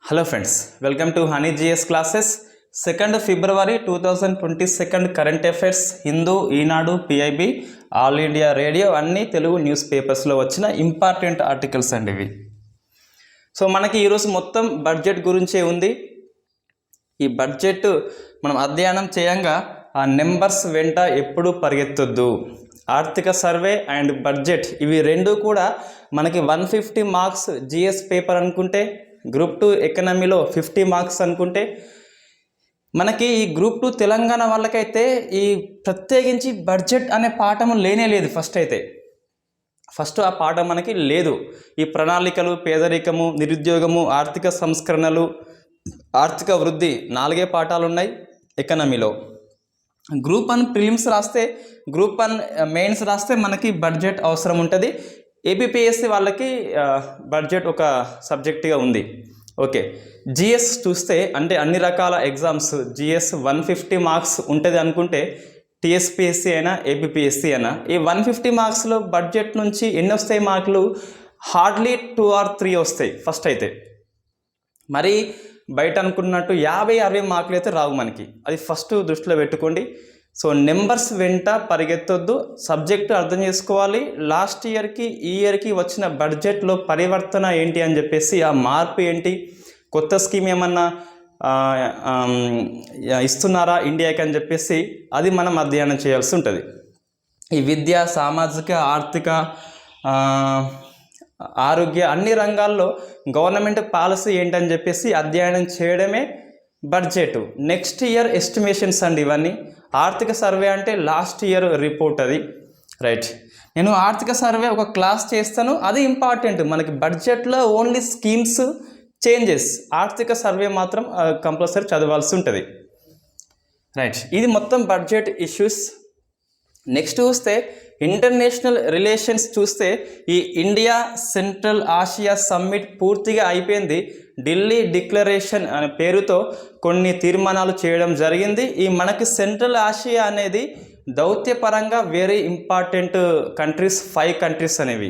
Hello friends, welcome to Honey GS classes. 2nd February 2022 current affairs Hindu Eenadu PIB all India radio అన్ని Telugu news పేపర్స్లో వచ్చిన important articles అండి ఇవి. So మనకి ఈరోజు మొత్తం బడ్జెట్ గురించే ఉంది. ఈ బడ్జెట్ మనం అధ్యయనం చేయంగా ఆ నెంబర్స్ వెంట ఎప్పుడు పరిగెత్తొద్దు. ఆర్థిక సర్వే అండ్ బడ్జెట్ ఇవి రెండు కూడా మనకి 150 మార్క్స్ జిఎస్ పేపర్ అనుకుంటే, గ్రూప్ 2 ఎకనమీలో 50 మార్క్స్ అనుకుంటే, మనకి ఈ గ్రూప్ 2 తెలంగాణ వాళ్ళకైతే ఈ ప్రత్యేకించి బడ్జెట్ అనే పాఠం లేనే లేదు. ఫస్ట్ ఆ పాఠం మనకి లేదు. ఈ ప్రణాళికలు, పేదరికము, నిరుద్యోగము, ఆర్థిక సంస్కరణలు, ఆర్థిక వృద్ధి 4 పాఠాలు ఉన్నాయి ఎకనమీలో. గ్రూప్ 1 ప్రిలిమ్స్ రాస్తే, గ్రూప్ 1 మెయిన్స్ రాస్తే మనకి బడ్జెట్ అవసరం ఉంటుంది. ఏపీపీఎస్సీ వాళ్ళకి బడ్జెట్ ఒక సబ్జెక్టుగా ఉంది. ఓకే, జిఎస్ చూస్తే అంటే అన్ని రకాల ఎగ్జామ్స్ జిఎస్ 150 మార్క్స్ ఉంటుంది అనుకుంటే, టీఎస్పీఎస్సీ అయినా ఏపీపీఎస్సీ అయినా ఈ 150 మార్క్స్లో బడ్జెట్ నుంచి ఎన్ని వస్తాయి మార్కులు? హార్డ్లీ 2 or 3 వస్తాయి ఫస్ట్ అయితే. మరి బయట అనుకున్నట్టు 50-60 మార్కులు అయితే రావు మనకి. అది ఫస్ట్ దృష్టిలో పెట్టుకోండి. సో నెంబర్స్ వెంట పరిగెత్తొద్దు, సబ్జెక్టు అర్థం చేసుకోవాలి. లాస్ట్ ఇయర్కి ఈ ఇయర్కి వచ్చిన బడ్జెట్లో పరివర్తన ఏంటి అని చెప్పేసి, ఆ మార్పు ఏంటి, కొత్త స్కీమ్ ఏమన్నా ఇస్తున్నారా ఇండియాకి అని చెప్పేసి అది మనం అధ్యయనం చేయాల్సి ఉంటుంది. ఈ విద్య, సామాజిక, ఆర్థిక, ఆరోగ్య అన్ని రంగాల్లో గవర్నమెంట్ పాలసీ ఏంటని చెప్పేసి అధ్యయనం చేయడమే బడ్జెట్. నెక్స్ట్ ఇయర్ ఎస్టిమేషన్స్ అండి ఇవన్నీ. ఆర్థిక సర్వే అంటే లాస్ట్ ఇయర్ రిపోర్ట్ అది, రైట్. నేను ఆర్థిక సర్వే ఒక క్లాస్ చేస్తాను, అది ఇంపార్టెంట్. మనకి బడ్జెట్లో ఓన్లీ స్కీమ్స్ చేంజెస్, ఆర్థిక సర్వే మాత్రం కంపల్సరీ చదవాల్సి ఉంటుంది, రైట్. ఇది మొత్తం బడ్జెట్ ఇష్యూస్. నెక్స్ట్ చూస్తే ఇంటర్నేషనల్ రిలేషన్స్ చూస్తే, ఈ ఇండియా సెంట్రల్ ఆసియా సమ్మిట్ పూర్తిగా అయిపోయింది. ఢిల్లీ డిక్లరేషన్ అనే పేరుతో కొన్ని తీర్మానాలు చేయడం జరిగింది. ఈ మనకి సెంట్రల్ ఆసియా అనేది దౌత్యపరంగా వెరీ ఇంపార్టెంట్ కంట్రీస్, 5 కంట్రీస్ అనేవి.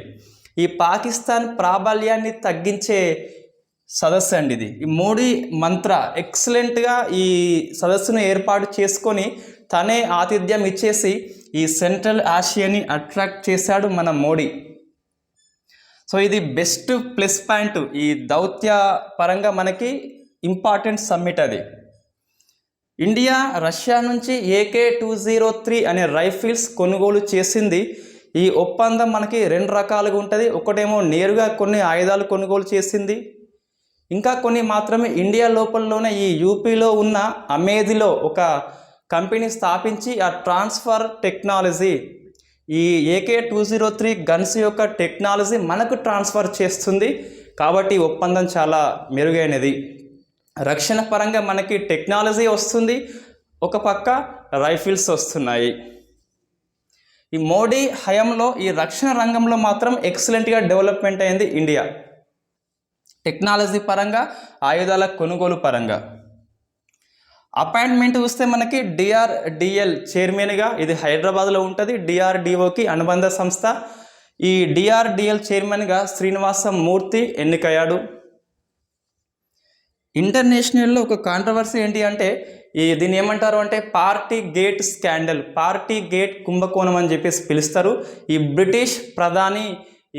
ఈ పాకిస్తాన్ ప్రాబల్యాన్ని తగ్గించే సదస్సు అండి ఇది. ఈ మోడీ మంత్ర ఎక్సలెంట్గా ఈ సదస్సును ఏర్పాటు చేసుకొని తనే ఆతిథ్యం ఇచ్చేసి ఈ సెంట్రల్ ఆసియాని అట్రాక్ట్ చేశాడు మన మోడీ. సో ఇది బెస్ట్ ప్లస్ పాయింట్. ఈ దౌత్య పరంగా మనకి ఇంపార్టెంట్ సమ్మిట్ అది. ఇండియా రష్యా నుంచి AK-203 అనే రైఫిల్స్ కొనుగోలు చేసింది. ఈ ఒప్పందం మనకి 2 రకాలుగా ఉంటుంది. ఒకటేమో నేరుగా కొన్ని ఆయుధాలు కొనుగోలు చేసింది, ఇంకా కొన్ని మాత్రమే ఇండియా లోపలలోనే ఈ యూపీలో ఉన్న అమేధిలో ఒక కంపెనీ స్థాపించి ఆ ట్రాన్స్ఫర్ టెక్నాలజీ, ఈ AK-203 గన్స్ యొక్క టెక్నాలజీ మనకు ట్రాన్స్ఫర్ చేస్తుంది. కాబట్టి ఒప్పందం చాలా మెరుగైనది. రక్షణ పరంగా మనకి టెక్నాలజీ వస్తుంది, ఒక పక్క రైఫిల్స్ వస్తున్నాయి. ఈ మోడీ హయాంలో ఈ రక్షణ రంగంలో మాత్రం ఎక్సలెంట్గా డెవలప్మెంట్ అయింది ఇండియా, టెక్నాలజీ పరంగా, ఆయుధాల కొనుగోలు పరంగా. అపాయింట్మెంట్ చూస్తే మనకి DRDL చైర్మన్గా, ఇది హైదరాబాద్లో ఉంటుంది, DRDOకి అనుబంధ సంస్థ. ఈ DRDL చైర్మన్గా శ్రీనివాస మూర్తి ఎన్నికయ్యాడు. ఇంటర్నేషనల్లో ఒక కాంట్రవర్సీ ఏంటి అంటే, దీన్ని ఏమంటారు అంటే partygate scandal, party gate కుంభకోణం అని చెప్పేసి పిలుస్తారు. ఈ బ్రిటిష్ ప్రధాని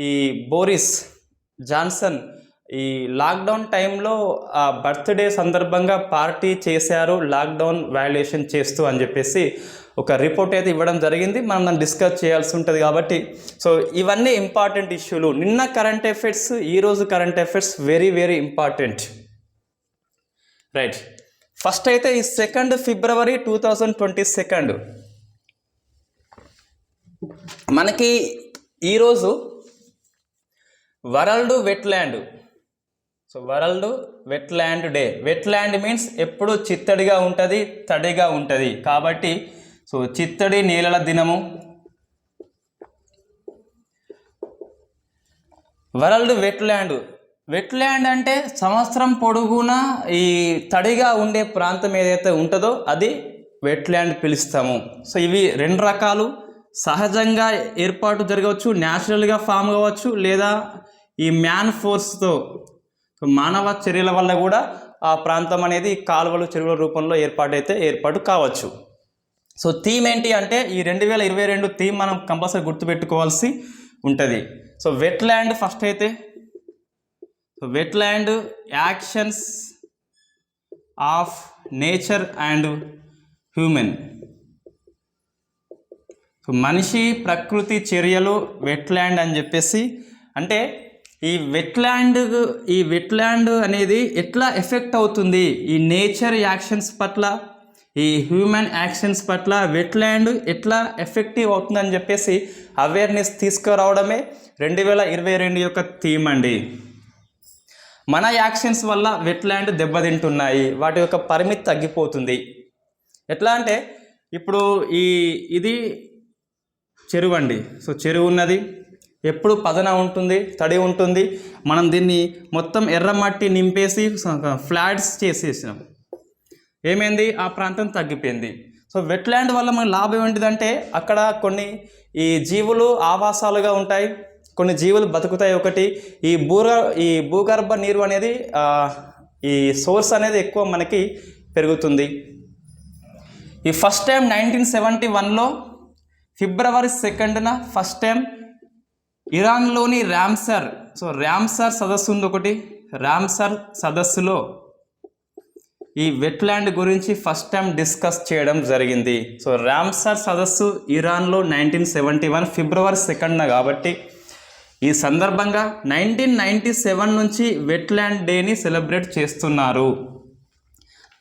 ఈ బోరిస్ జాన్సన్ ఈ లాక్డౌన్ టైంలో ఆ బర్త్డే సందర్భంగా పార్టీ చేశారు, లాక్డౌన్ వయలేషన్ చేస్తూ అని చెప్పేసి ఒక రిపోర్ట్ అయితే ఇవ్వడం జరిగింది. మనం దాన్ని డిస్కస్ చేయాల్సి ఉంటుంది కాబట్టి. సో ఇవన్నీ ఇంపార్టెంట్ ఇష్యూలు. నిన్న కరెంట్ అఫైర్స్, ఈరోజు current affairs very very important, right. First అయితే ఈ 2nd February 2022 మనకి ఈరోజు world wetland. So world wetland day. Wetland means ఎప్పుడు చిత్తడిగా ఉంటుంది, తడిగా ఉంటుంది కాబట్టి సో చిత్తడి నేలల దినము. World wetland. వెట్లాండ్ అంటే సంవత్సరం పొడుగునా ఈ తడిగా ఉండే ప్రాంతం ఏదైతే ఉంటుందో అది వెట్లాండ్ పిలుస్తాము. సో ఇవి 2 రకాలు. సహజంగా ఏర్పాటు జరగవచ్చు, న్యాచురల్గా ఫామ్ కావచ్చు, లేదా ఈ మ్యాన్ ఫోర్స్తో మానవ చర్యల వల్ల కూడా ఆ ప్రాంతం అనేది కాలువలు చెరువుల రూపంలో ఏర్పాటు కావచ్చు. సో థీమ్ ఏంటి అంటే ఈ 2022 థీమ్ మనం కంపల్సరీ గుర్తుపెట్టుకోవాల్సి ఉంటుంది. సో వెట్లాండ్ ఫస్ట్ అయితే, so wetland actions of nature and human. So మనిషి ప్రకృతి చర్యలు వెట్లాండ్ అని చెప్పేసి అంటే ఈ వెట్లాండ్ అనేది ఎట్లా ఎఫెక్ట్ అవుతుంది ఈ నేచర్ యాక్షన్స్ పట్ల, ఈ హ్యూమన్ యాక్షన్స్ పట్ల వెట్లాండ్ ఎట్లా ఎఫెక్టివ్ అవుతుందని చెప్పేసి అవేర్నెస్ తీసుకురావడమే 2022 యొక్క థీమ్ అండి. మన యాక్షన్స్ వల్ల వెట్లాండ్ దెబ్బతింటున్నాయి, వాటి యొక్క పరిమితి తగ్గిపోతుంది. ఎట్లా అంటే ఇప్పుడు ఇది చెరువు అండి. సో చెరువు ఉన్నది, ఎప్పుడు పదన ఉంటుంది, తడి ఉంటుంది. మనం దీన్ని మొత్తం ఎర్రమట్టి నింపేసి ఫ్లాట్స్ చేసేసినాం. ఏమైంది, ఆ ప్రాంతం తగ్గిపోయింది. సో వెట్లాండ్ వల్ల మన లాభం ఏంటిదంటే అక్కడ కొన్ని ఈ జీవులు ఆవాసాలుగా ఉంటాయి, కొన్ని జీవులు బతుకుతాయి. ఒకటి ఈ భూగర్భ నీరు అనేది ఈ సోర్స్ అనేది ఎక్కువ మనకి పెరుగుతుంది. ఈ ఫస్ట్ టైం 1971లో ఫిబ్రవరి 2న ఫస్ట్ టైం ఇరాన్లోని ర్యామ్సర్ సదస్సు ఉంది ఒకటి. ర్యామ్సర్ సదస్సులో ఈ వెట్లాండ్ గురించి ఫస్ట్ టైం డిస్కస్ చేయడం జరిగింది. సో ర్యామ్సర్ సదస్సు ఇరాన్లో 1971 ఫిబ్రవరి 2న కాబట్టి ఈ సందర్భంగా 1997 నుంచి వెట్లాండ్ డేని సెలబ్రేట్ చేస్తున్నారు.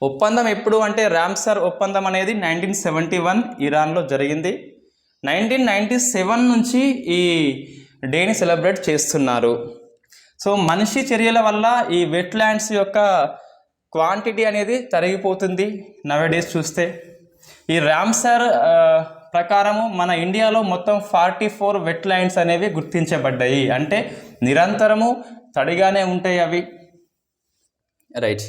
ఒప్పందం ఎప్పుడు అంటే ర్యామ్సర్ ఒప్పందం అనేది 1971 ఇరాన్లో జరిగింది. 1997 నుంచి ఈ డేని సెలబ్రేట్ చేస్తున్నారు. సో మనిషి చర్యల వల్ల ఈ వెట్లాండ్స్ యొక్క క్వాంటిటీ అనేది తరిగిపోతుంది నవేడేస్ చూస్తే. ఈ ర్యామ్సర్ ప్రకారము మన ఇండియాలో మొత్తం 44 వెట్లాండ్స్ అనేవి గుర్తించబడ్డాయి. అంటే నిరంతరము తడిగానే ఉంటాయి అవి. రైట్,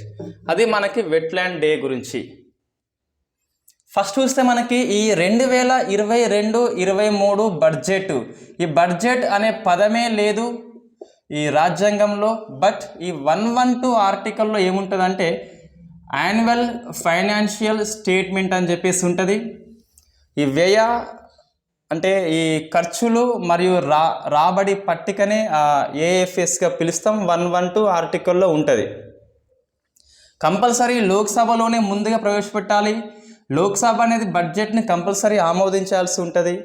అది మనకి వెట్లాండ్ డే గురించి. ఫస్ట్ చూస్తే మనకి ఈ 2022-23 బడ్జెట్, ఈ బడ్జెట్ అనే పదమే లేదు ఈ రాజ్యాంగంలో. బట్ ఈ 112 ఆర్టికల్లో ఏముంటుందంటే యాన్యువల్ ఫైనాన్షియల్ స్టేట్మెంట్ అని చెప్పేసి ఉంటుంది. ఈ వ్యయ అంటే ఈ ఖర్చులు మరియు రాబడి పట్టికనే ఏఎఫ్ఎస్గా పిలుస్తాం. 112 ఆర్టికల్లో ఉంటుంది. కంపల్సరీ లోక్సభలోనే ముందుగా ప్రవేశపెట్టాలి. లోక్సభ అనేది బడ్జెట్ని కంపల్సరీ ఆమోదించాల్సి ఉంటుంది.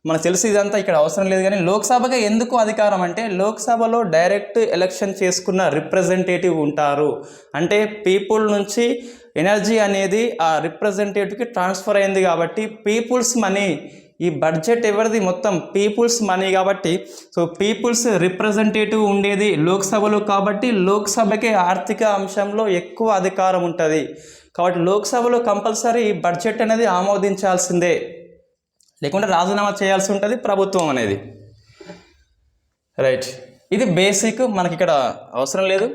మనకు తెలిసి ఇదంతా ఇక్కడ అవసరం లేదు. కానీ లోక్సభగా ఎందుకు అధికారం అంటే లోక్సభలో డైరెక్ట్ ఎలక్షన్ చేసుకున్న రిప్రజెంటేటివ్ ఉంటారు. అంటే పీపుల్ నుంచి ఎనర్జీ అనేది ఆ రిప్రజెంటేటివ్కి ట్రాన్స్ఫర్ అయింది కాబట్టి పీపుల్స్ మనీ, ఈ బడ్జెట్ ఎవరిది, మొత్తం పీపుల్స్ మనీ కాబట్టి సో పీపుల్స్ రిప్రజెంటేటివ్ ఉండేది లోక్సభలో కాబట్టి లోక్సభకి ఆర్థిక అంశంలో ఎక్కువ అధికారం ఉంటుంది. కాబట్టి లోక్సభలో కంపల్సరీ ఈ బడ్జెట్ అనేది ఆమోదించాల్సిందే, లేకుంటే రాజీనామా చేయాల్సి ఉంటుంది ప్రభుత్వం అనేది. రైట్, ఇది బేసిక్, మనకి ఇక్కడ అవసరం లేదు.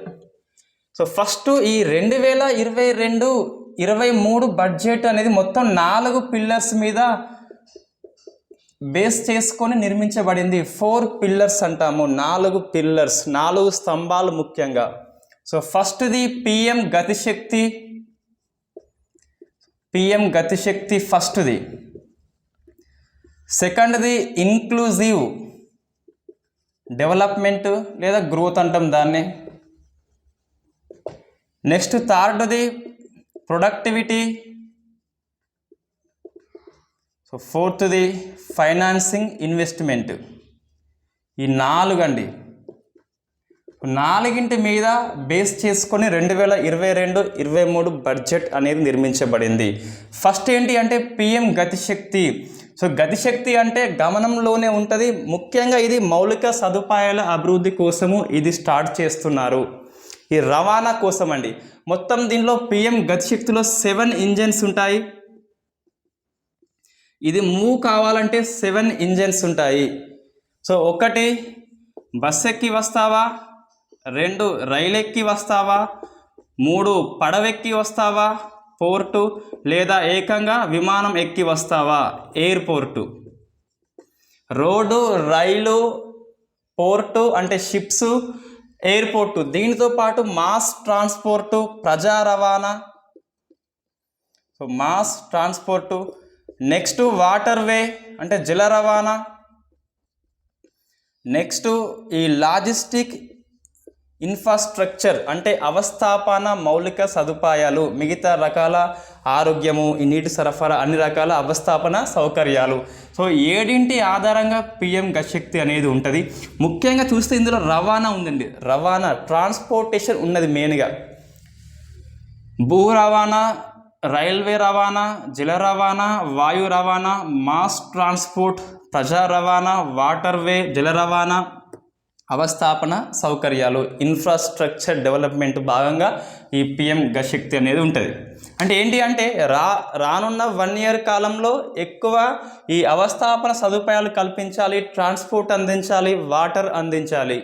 సో ఫస్ట్ ఈ 2022-23 బడ్జెట్ అనేది మొత్తం 4 పిల్లర్స్ మీద బేస్ చేసుకొని నిర్మించబడింది. 4 పిల్లర్స్ అంటాము, 4 పిల్లర్స్, 4 స్తంభాలు ముఖ్యంగా. సో ఫస్ట్ది పిఎం గతిశక్తి ఫస్ట్ది. సెకండ్ది ఇన్క్లూజివ్ డెవలప్మెంట్ లేదా గ్రోత్ అంటాం దాన్ని. నెక్స్ట్ థర్డ్ది ప్రొడక్టివిటీ. సో ఫోర్త్ది ఫైనాన్సింగ్ ఇన్వెస్ట్మెంట్. ఈ 4 అండి, 4 మీద బేస్ చేసుకొని 2022-23 బడ్జెట్ అనేది నిర్మించబడింది. ఫస్ట్ ఏంటి అంటే పిఎం గతిశక్తి. సో గతిశక్తి అంటే గమనంలోనే ఉంటుంది. ముఖ్యంగా ఇది మౌలిక సదుపాయాల అభివృద్ధి కోసము ఇది స్టార్ట్ చేస్తున్నారు, ఈ రవాణా కోసం అండి. మొత్తం దీనిలో పిఎం గతిశక్తిలో 7 ఇంజన్స్ ఉంటాయి. ఇది మూవ్ కావాలంటే 7 ఇంజన్స్ ఉంటాయి. సో 1 బస్ ఎక్కి వస్తావా, 2 రైలు ఎక్కి వస్తావా, 3 పడవెక్కి వస్తావా పోర్టు, లేదా ఏకంగా విమానం ఎక్కి వస్తావా ఎయిర్పోర్టు. రోడ్డు, రైలు, పోర్టు అంటే షిప్స్, ఎయిర్పోర్టు, దీనితో పాటు మాస్ ట్రాన్స్పోర్టు, ప్రజా రవాణా, so mass transport. Next waterway అంటే జల రవాణా. నెక్స్ట్ ఈ లాజిస్టిక్ ఇన్ఫ్రాస్ట్రక్చర్ అంటే అవస్థాపన మౌలిక సదుపాయాలు, మిగతా రకాల ఆరోగ్యము, ఈ నీటి సరఫరా, అన్ని రకాల అవస్థాపన సౌకర్యాలు. సో ఏడింటి ఆధారంగా పిఎం గతిశక్తి అనేది ఉంటుంది. ముఖ్యంగా చూస్తే ఇందులో రవాణా ఉందండి, రవాణా ట్రాన్స్పోర్టేషన్ ఉన్నది మెయిన్గా. భూ రవాణా, రైల్వే రవాణా, జల రవాణా, వాయు రవాణా, మాస్ ట్రాన్స్పోర్ట్, ప్రజా రవాణా, వాటర్ వే, జల రవాణా, అవస్థాపన సౌకర్యాలు, ఇన్ఫ్రాస్ట్రక్చర్ డెవలప్మెంట్ భాగంగా ఈ పిఎం గతిశక్తి అనేది ఉంటుంది. అంటే ఏంటి అంటే రానున్న 1 year కాలంలో ఎక్కువ ఈ అవస్థాపన సదుపాయాలు కల్పించాలి, ట్రాన్స్పోర్ట్ అందించాలి, వాటర్ అందించాలి.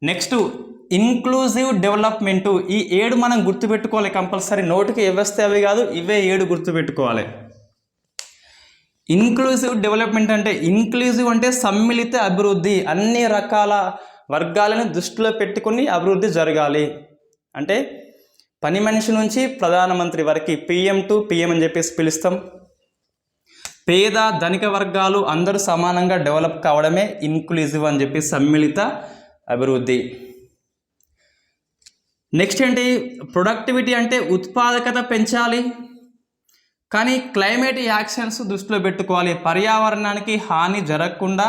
Next inclusive development. ఈ 7 మనం గుర్తుపెట్టుకోవాలి కంపల్సరీ, నోటికి వ్యవస్థ అవి కాదు, ఇవే 7 గుర్తుపెట్టుకోవాలి. ఇన్క్లూజివ్ డెవలప్మెంట్ అంటే, ఇన్క్లూజివ్ అంటే సమ్మిళిత అభివృద్ధి, అన్ని రకాల వర్గాలను దృష్టిలో పెట్టుకుని అభివృద్ధి జరగాలి. అంటే పని మనిషి నుంచి ప్రధానమంత్రి వరకు పిఎం టు పిఎం అని చెప్పేసి పిలుస్తాం. పేద ధనిక వర్గాలు అందరూ సమానంగా డెవలప్ కావడమే ఇన్క్లూజివ్ అని చెప్పి సమ్మిళిత అభివృద్ధి. నెక్స్ట్ ఏంటి, ప్రొడక్టివిటీ అంటే ఉత్పాదకత పెంచాలి, కానీ క్లైమేట్ యాక్షన్స్ దృష్టిలో పెట్టుకోవాలి, పర్యావరణానికి హాని జరగకుండా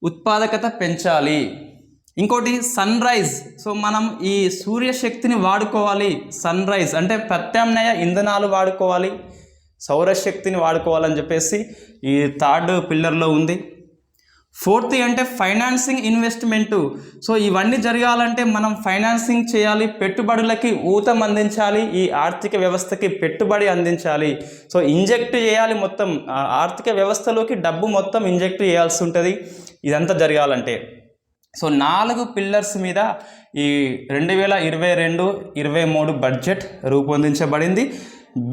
ఉత్పాదకత పెంచాలి. ఇంకోటి సన్ రైజ్, సో మనం ఈ సూర్యశక్తిని వాడుకోవాలి. సన్ రైజ్ అంటే ప్రత్యామ్నాయ ఇంధనాలు వాడుకోవాలి, సౌరశక్తిని వాడుకోవాలని చెప్పేసి ఈ 3rd పిల్లర్లో ఉంది. 4th అంటే ఫైనాన్సింగ్ ఇన్వెస్ట్మెంటు. సో ఇవన్నీ జరగాలంటే మనం ఫైనాన్సింగ్ చేయాలి, పెట్టుబడులకి ఊతం అందించాలి, ఈ ఆర్థిక వ్యవస్థకి పెట్టుబడి అందించాలి. సో ఇంజెక్ట్ చేయాలి, మొత్తం ఆర్థిక వ్యవస్థలోకి డబ్బు మొత్తం ఇంజెక్ట్ చేయాల్సి ఉంటుంది ఇదంతా జరగాలంటే. సో 4 పిల్లర్స్ మీద ఈ 2022-23 బడ్జెట్ రూపొందించబడింది.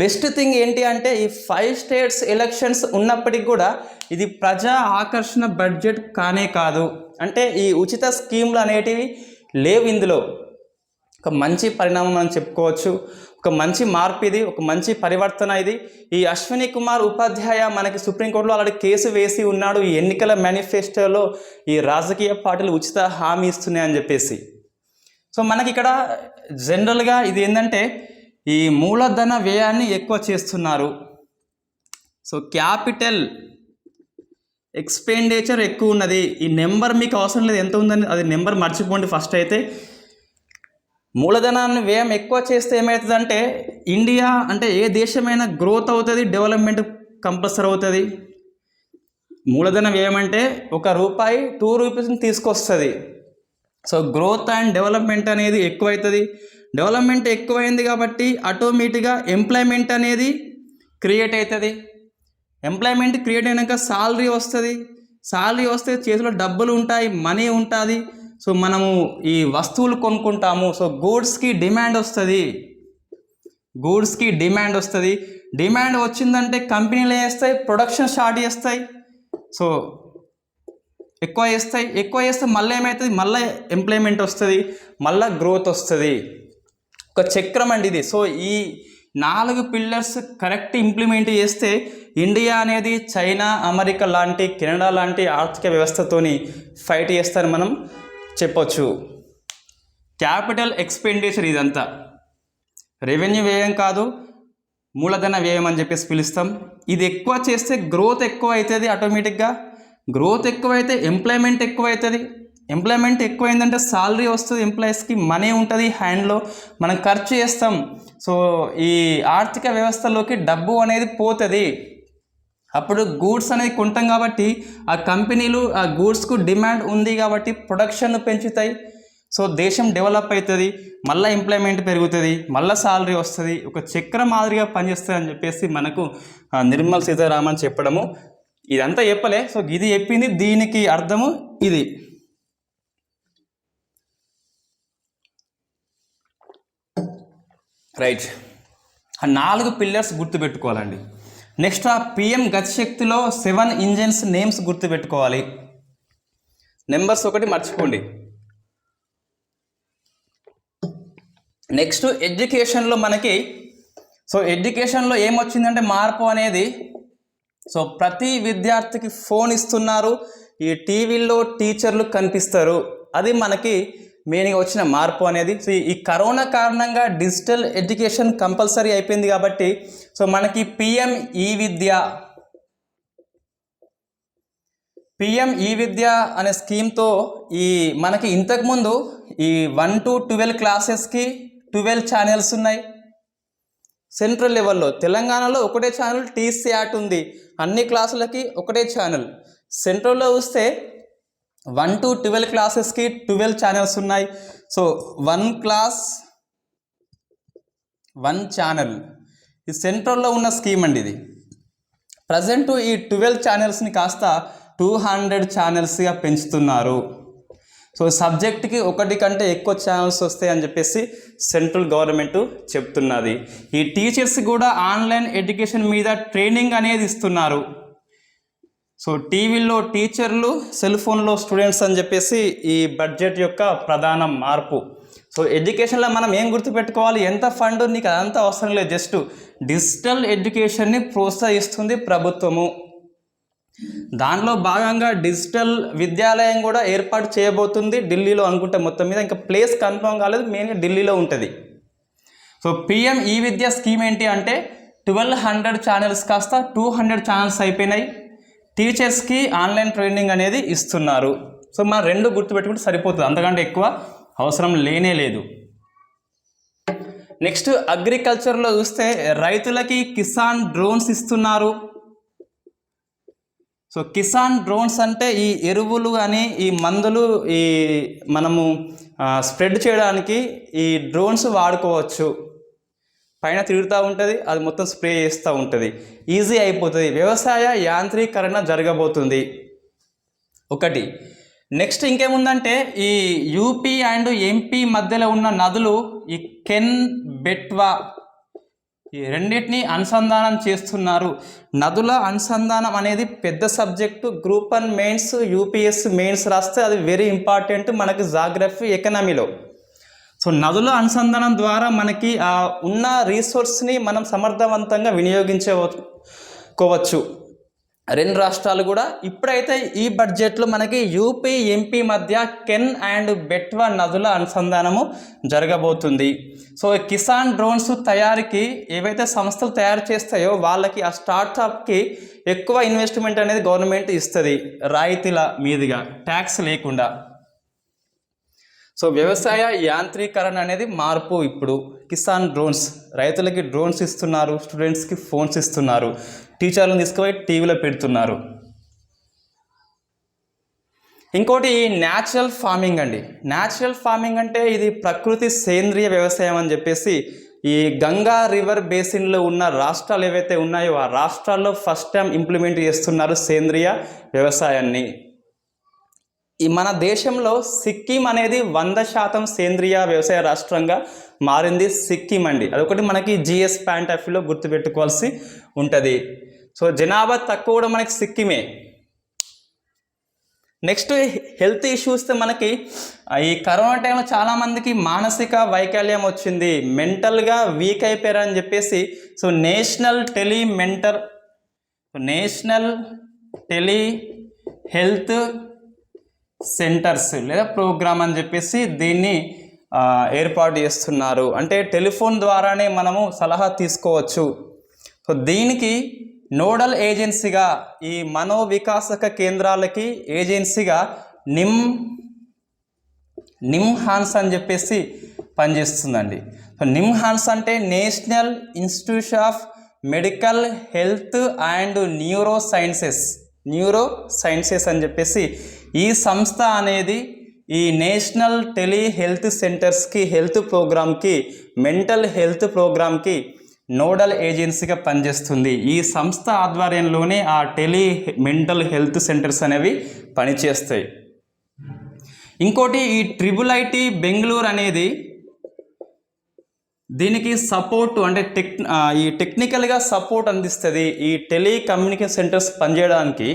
బెస్ట్ థింగ్ ఏంటి అంటే ఈ 5 states ఎలక్షన్స్ ఉన్నప్పటికీ కూడా ఇది ప్రజా ఆకర్షణ బడ్జెట్ కానే కాదు. అంటే ఈ ఉచిత స్కీమ్లు అనేటివి లేవు ఇందులో. ఒక మంచి పరిణామం మనం చెప్పుకోవచ్చు, ఒక మంచి మార్పు ఇది, ఒక మంచి పరివర్తన ఇది. ఈ అశ్విని కుమార్ ఉపాధ్యాయ మనకి సుప్రీంకోర్టులో ఆల్రెడీ కేసు వేసి ఉన్నాడు, ఈ ఎన్నికల మేనిఫెస్టోలో ఈ రాజకీయ పార్టీలు ఉచిత హామీ ఇస్తున్నాయని చెప్పేసి. సో మనకి ఇక్కడ జనరల్గా ఇది ఏంటంటే ఈ మూలధన వ్యయాన్ని ఎక్కువ చేస్తున్నారు. సో క్యాపిటల్ ఎక్స్పెండిచర్ ఎక్కువ ఉన్నది. ఈ నెంబర్ మీకు అవసరం లేదు ఎంత ఉందని, అది నెంబర్ మర్చిపోండి ఫస్ట్. అయితే మూలధనాన్ని వ్యయం ఎక్కువ చేస్తే ఏమవుతుందంటే ఇండియా అంటే ఏ దేశమైనా గ్రోత్ అవుతుంది, డెవలప్మెంట్ కంపల్సరీ అవుతుంది. మూలధన వ్యయం అంటే ₹1 ₹2 తీసుకొస్తుంది. సో గ్రోత్ అండ్ డెవలప్మెంట్ అనేది ఎక్కువవుతుంది. డెవలప్మెంట్ ఎక్కువైంది కాబట్టి ఆటోమేటిక్గా ఎంప్లాయ్మెంట్ అనేది క్రియేట్ అవుతుంది. ఎంప్లాయ్మెంట్ క్రియేట్ అయినాక సాలరీ వస్తుంది. సాలరీ వస్తే చేతిలో డబ్బులు ఉంటాయి, మనీ ఉంటుంది. సో మనము ఈ వస్తువులు కొనుక్కుంటాము. సో గూడ్స్కి డిమాండ్ వస్తుంది, గూడ్స్కి డిమాండ్ వస్తుంది. డిమాండ్ వచ్చిందంటే కంపెనీలు వేస్తాయి, ప్రొడక్షన్ స్టార్ట్ చేస్తాయి. సో ఎక్కువ చేస్తే మళ్ళీ ఏమవుతుంది, మళ్ళీ ఎంప్లాయ్మెంట్ వస్తుంది, మళ్ళీ గ్రోత్ వస్తుంది. ఒక చక్రం అండి ఇది. సో ఈ 4 పిల్లర్స్ కరెక్ట్ ఇంప్లిమెంట్ చేస్తే ఇండియా అనేది చైనా, అమెరికా లాంటి, కెనడా లాంటి ఆర్థిక వ్యవస్థతోని ఫైట్ చేస్తారని మనం చెప్పొచ్చు. క్యాపిటల్ ఎక్స్పెండిచర్ ఇదంతా రెవెన్యూ వ్యయం కాదు, మూలధన వ్యయం అని చెప్పేసి పిలుస్తాం. ఇది ఎక్కువ చేస్తే గ్రోత్ ఎక్కువ అవుతుంది. ఆటోమేటిక్గా గ్రోత్ ఎక్కువైతే ఎంప్లాయ్మెంట్ ఎక్కువ అవుతుంది. ఎంప్లాయ్మెంట్ ఎక్కువైందంటే సాలరీ వస్తుంది, ఎంప్లాయీస్కి మనీ ఉంటుంది హ్యాండ్లో, మనం ఖర్చు చేస్తాం. సో ఈ ఆర్థిక వ్యవస్థలోకి డబ్బు అనేది పోతుంది. అప్పుడు గూడ్స్ అనేది కొంటాం కాబట్టి ఆ కంపెనీలు ఆ గూడ్స్కు డిమాండ్ ఉంది కాబట్టి ప్రొడక్షన్ పెంచుతాయి. సో దేశం డెవలప్ అవుతుంది, మళ్ళీ ఎంప్లాయ్మెంట్ పెరుగుతుంది, మళ్ళీ సాలరీ వస్తుంది. ఒక చక్రం మాదిరిగా పనిచేస్తుంది అని చెప్పేసి మనకు నిర్మలా సీతారామన్ చెప్పడము. ఇదంతా చెప్పలే, సో ఇది చెప్పింది, దీనికి అర్థము ఇది. రైట్, ఆ 4 పిల్లర్స్ గుర్తుపెట్టుకోవాలండి. నెక్స్ట్ ఆ పిఎం గతిశక్తిలో 7 ఇంజన్స్ నేమ్స్ గుర్తుపెట్టుకోవాలి. నెంబర్స్ ఒకటి మర్చిపోండి. నెక్స్ట్ ఎడ్యుకేషన్లో మనకి ఎడ్యుకేషన్లో ఏమొచ్చిందంటే మార్పు అనేది, ప్రతి విద్యార్థికి ఫోన్ ఇస్తున్నారు, ఈ టీవీల్లో టీచర్లు కనిపిస్తారు. అది మనకి మెయిన్గా వచ్చిన మార్పు అనేది. ఈ కరోనా కారణంగా డిజిటల్ ఎడ్యుకేషన్ కంపల్సరీ అయిపోయింది కాబట్టి మనకి పిఎం ఈ విద్య అనే స్కీమ్తో మనకి ఇంతకుముందు ఈ 1 to 12 క్లాసెస్కి 12 ఛానల్స్ ఉన్నాయి. సెంట్రల్ లెవెల్లో తెలంగాణలో ఒకటే ఛానల్ టీసీఆట్ ఉంది, అన్ని క్లాసులకి ఒకటే ఛానల్. సెంట్రల్లో చూస్తే 1 to 12 క్లాసెస్కి 12 ఛానల్స్ ఉన్నాయి. 1 క్లాస్ 1 ఛానల్, ఇది సెంట్రల్లో ఉన్న స్కీమ్ అండి. ఇది ప్రజెంట్ ఈ 12 ఛానల్స్ని కాస్త 200 ఛానల్స్గా పెంచుతున్నారు. సబ్జెక్ట్కి ఒకటి కంటే ఎక్కువ ఛానల్స్ వస్తాయని చెప్పేసి సెంట్రల్ గవర్నమెంట్ చెప్తున్నది. ఈ టీచర్స్ కూడా ఆన్లైన్ ఎడ్యుకేషన్ మీద ట్రైనింగ్ అనేది ఇస్తున్నారు. టీవీలో టీచర్లు, సెల్ ఫోన్లో స్టూడెంట్స్ అని చెప్పేసి ఈ బడ్జెట్ యొక్క ప్రధాన మార్పు. ఎడ్యుకేషన్లో మనం ఏం గుర్తుపెట్టుకోవాలి, ఎంత ఫండ్ నీకు అదంతా అవసరం లేదు, జస్ట్ డిజిటల్ ఎడ్యుకేషన్ని ప్రోత్సహిస్తుంది ప్రభుత్వము. దానిలో భాగంగా డిజిటల్ విద్యాలయం కూడా ఏర్పాటు చేయబోతుంది ఢిల్లీలో అనుకుంటే. మొత్తం మీద ఇంకా ప్లేస్ కన్ఫర్మ్ కాలేదు, మెయిన్గా ఢిల్లీలో ఉంటుంది. పిఎం ఈ విద్య స్కీమ్ ఏంటి అంటే 1200 ఛానల్స్ కాస్త 200 ఛానల్స్ అయిపోయినాయి. టీచర్స్కి ఆన్లైన్ ట్రైనింగ్ అనేది ఇస్తున్నారు. మనం 2 గుర్తుపెట్టుకుంటే సరిపోతుంది, అంతకంటే ఎక్కువ అవసరం లేనే లేదు. నెక్స్ట్ అగ్రికల్చర్లో చూస్తే రైతులకి కిసాన్ డ్రోన్స్ ఇస్తున్నారు. కిసాన్ డ్రోన్స్ అంటే ఈ ఎరువులు కానీ ఈ మందులు మనము స్ప్రెడ్ చేయడానికి ఈ డ్రోన్స్ వాడుకోవచ్చు. పైన తిరుగుతూ ఉంటుంది, అది మొత్తం స్ప్రే చేస్తూ ఉంటుంది, ఈజీ అయిపోతుంది. వ్యవసాయ యాంత్రీకరణ జరగబోతుంది ఒకటి. నెక్స్ట్ ఇంకేముందంటే ఈ యూపీ అండ్ ఎంపీ మధ్యలో ఉన్న నదులు ఈ కెన్ బెట్వా ఈ రెండింటిని అనుసంధానం చేస్తున్నారు. నదుల అనుసంధానం అనేది పెద్ద subject. Group 1 mains, UPS mains రాస్తే అది వెరీ ఇంపార్టెంట్ మనకి జాగ్రఫీ, ఎకనామీలో. నదుల అనుసంధానం ద్వారా మనకి ఉన్న రీసోర్స్ని మనం సమర్థవంతంగా వినియోగించుకోవచ్చు 2 రాష్ట్రాలు కూడా. ఇప్పుడైతే ఈ బడ్జెట్లో మనకి యూపీ ఎంపీ మధ్య కెన్ అండ్ బెట్వా నదుల అనుసంధానము జరగబోతుంది. కిసాన్ డ్రోన్స్ తయారీకి ఏవైతే సంస్థలు తయారు చేస్తాయో వాళ్ళకి ఆ స్టార్టప్కి ఎక్కువ ఇన్వెస్ట్మెంట్ అనేది గవర్నమెంట్ ఇస్తుంది, రాయితీల మీదుగా, ట్యాక్స్ లేకుండా. వ్యవసాయ యాంత్రీకరణ అనేది మార్పు. ఇప్పుడు కిసాన్ డ్రోన్స్, రైతులకి డ్రోన్స్ ఇస్తున్నారు, స్టూడెంట్స్కి ఫోన్స్ ఇస్తున్నారు, టీచర్లను తీసుకుపోయి టీవీలో పెడుతున్నారు. ఇంకోటి న్యాచురల్ ఫార్మింగ్ అండి. న్యాచురల్ ఫార్మింగ్ అంటే ఇది ప్రకృతి సేంద్రియ వ్యవసాయం అని చెప్పేసి ఈ గంగా రివర్ బేసిన్లో ఉన్న రాష్ట్రాలు ఏవైతే ఉన్నాయో ఆ రాష్ట్రాల్లో ఫస్ట్ టైం ఇంప్లిమెంట్ చేస్తున్నారు సేంద్రియ వ్యవసాయాన్ని. మన దేశంలో సిక్కిం అనేది 100% సేంద్రియ వ్యవసాయ రాష్ట్రంగా మారింది సిక్కిం అండి. అదొకటి మనకి జిఎస్ పాయింట్ ఆఫ్ వ్యూలో గుర్తుపెట్టుకోవాల్సి ఉంటుంది. జనాభా తక్కువ కూడా మనకి సిక్కిమే. నెక్స్ట్ హెల్త్ ఇష్యూస్ మనకి ఈ కరోనా టైంలో చాలామందికి మానసిక వైకల్యం వచ్చింది, మెంటల్గా వీక్ అయిపోయారని చెప్పేసి నేషనల్ టెలి హెల్త్ సెంటర్స్ లేదా ప్రోగ్రామ్ అని చెప్పేసి దీన్ని ఏర్పాటు చేస్తున్నారు. అంటే టెలిఫోన్ ద్వారానే మనము సలహా తీసుకోవచ్చు. దీనికి నోడల్ ఏజెన్సీగా ఈ మనోవికాసక కేంద్రాలకి ఏజెన్సీగా నిమ్హాన్స్ అని చెప్పేసి పనిచేస్తుందండి. నిమ్హాన్స్ అంటే national institute of medical health and neuro sciences అని చెప్పేసి ఈ సంస్థ అనేది ఈ నేషనల్ టెలి హెల్త్ సెంటర్స్కి, హెల్త్ ప్రోగ్రామ్కి, మెంటల్ హెల్త్ ప్రోగ్రామ్కి నోడల్ ఏజెన్సీగా పనిచేస్తుంది. ఈ సంస్థ ఆధ్వర్యంలోనే ఆ మెంటల్ హెల్త్ సెంటర్స్ అనేవి పనిచేస్తాయి. ఇంకోటి ఈ IIIT బెంగళూరు అనేది దీనికి సపోర్ట్ అంటే ఈ టెక్నికల్గా సపోర్ట్ అందిస్తుంది. ఈ టెలికమ్యూనికేషన్ సెంటర్స్ పనిచేయడానికి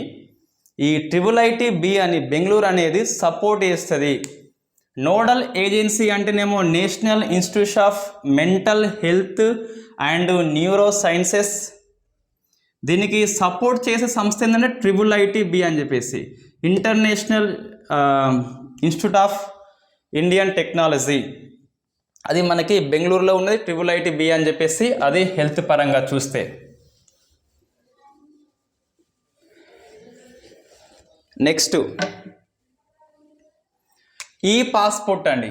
ఈ IIIT-B అని బెంగళూరు అనేది సపోర్ట్ చేస్తుంది. నోడల్ ఏజెన్సీ అంటేనేమో national institute of mental health and neuro sciences. దీనికి సపోర్ట్ చేసే సంస్థ ఏంటంటే IIIT-B అని చెప్పేసి international institute of Indian technology. అది మనకి బెంగళూరులో ఉన్నది IIIT-B అని చెప్పేసి, అది హెల్త్ పరంగా చూస్తే. నెక్స్ట్ ఈ పాస్పోర్ట్ అండి.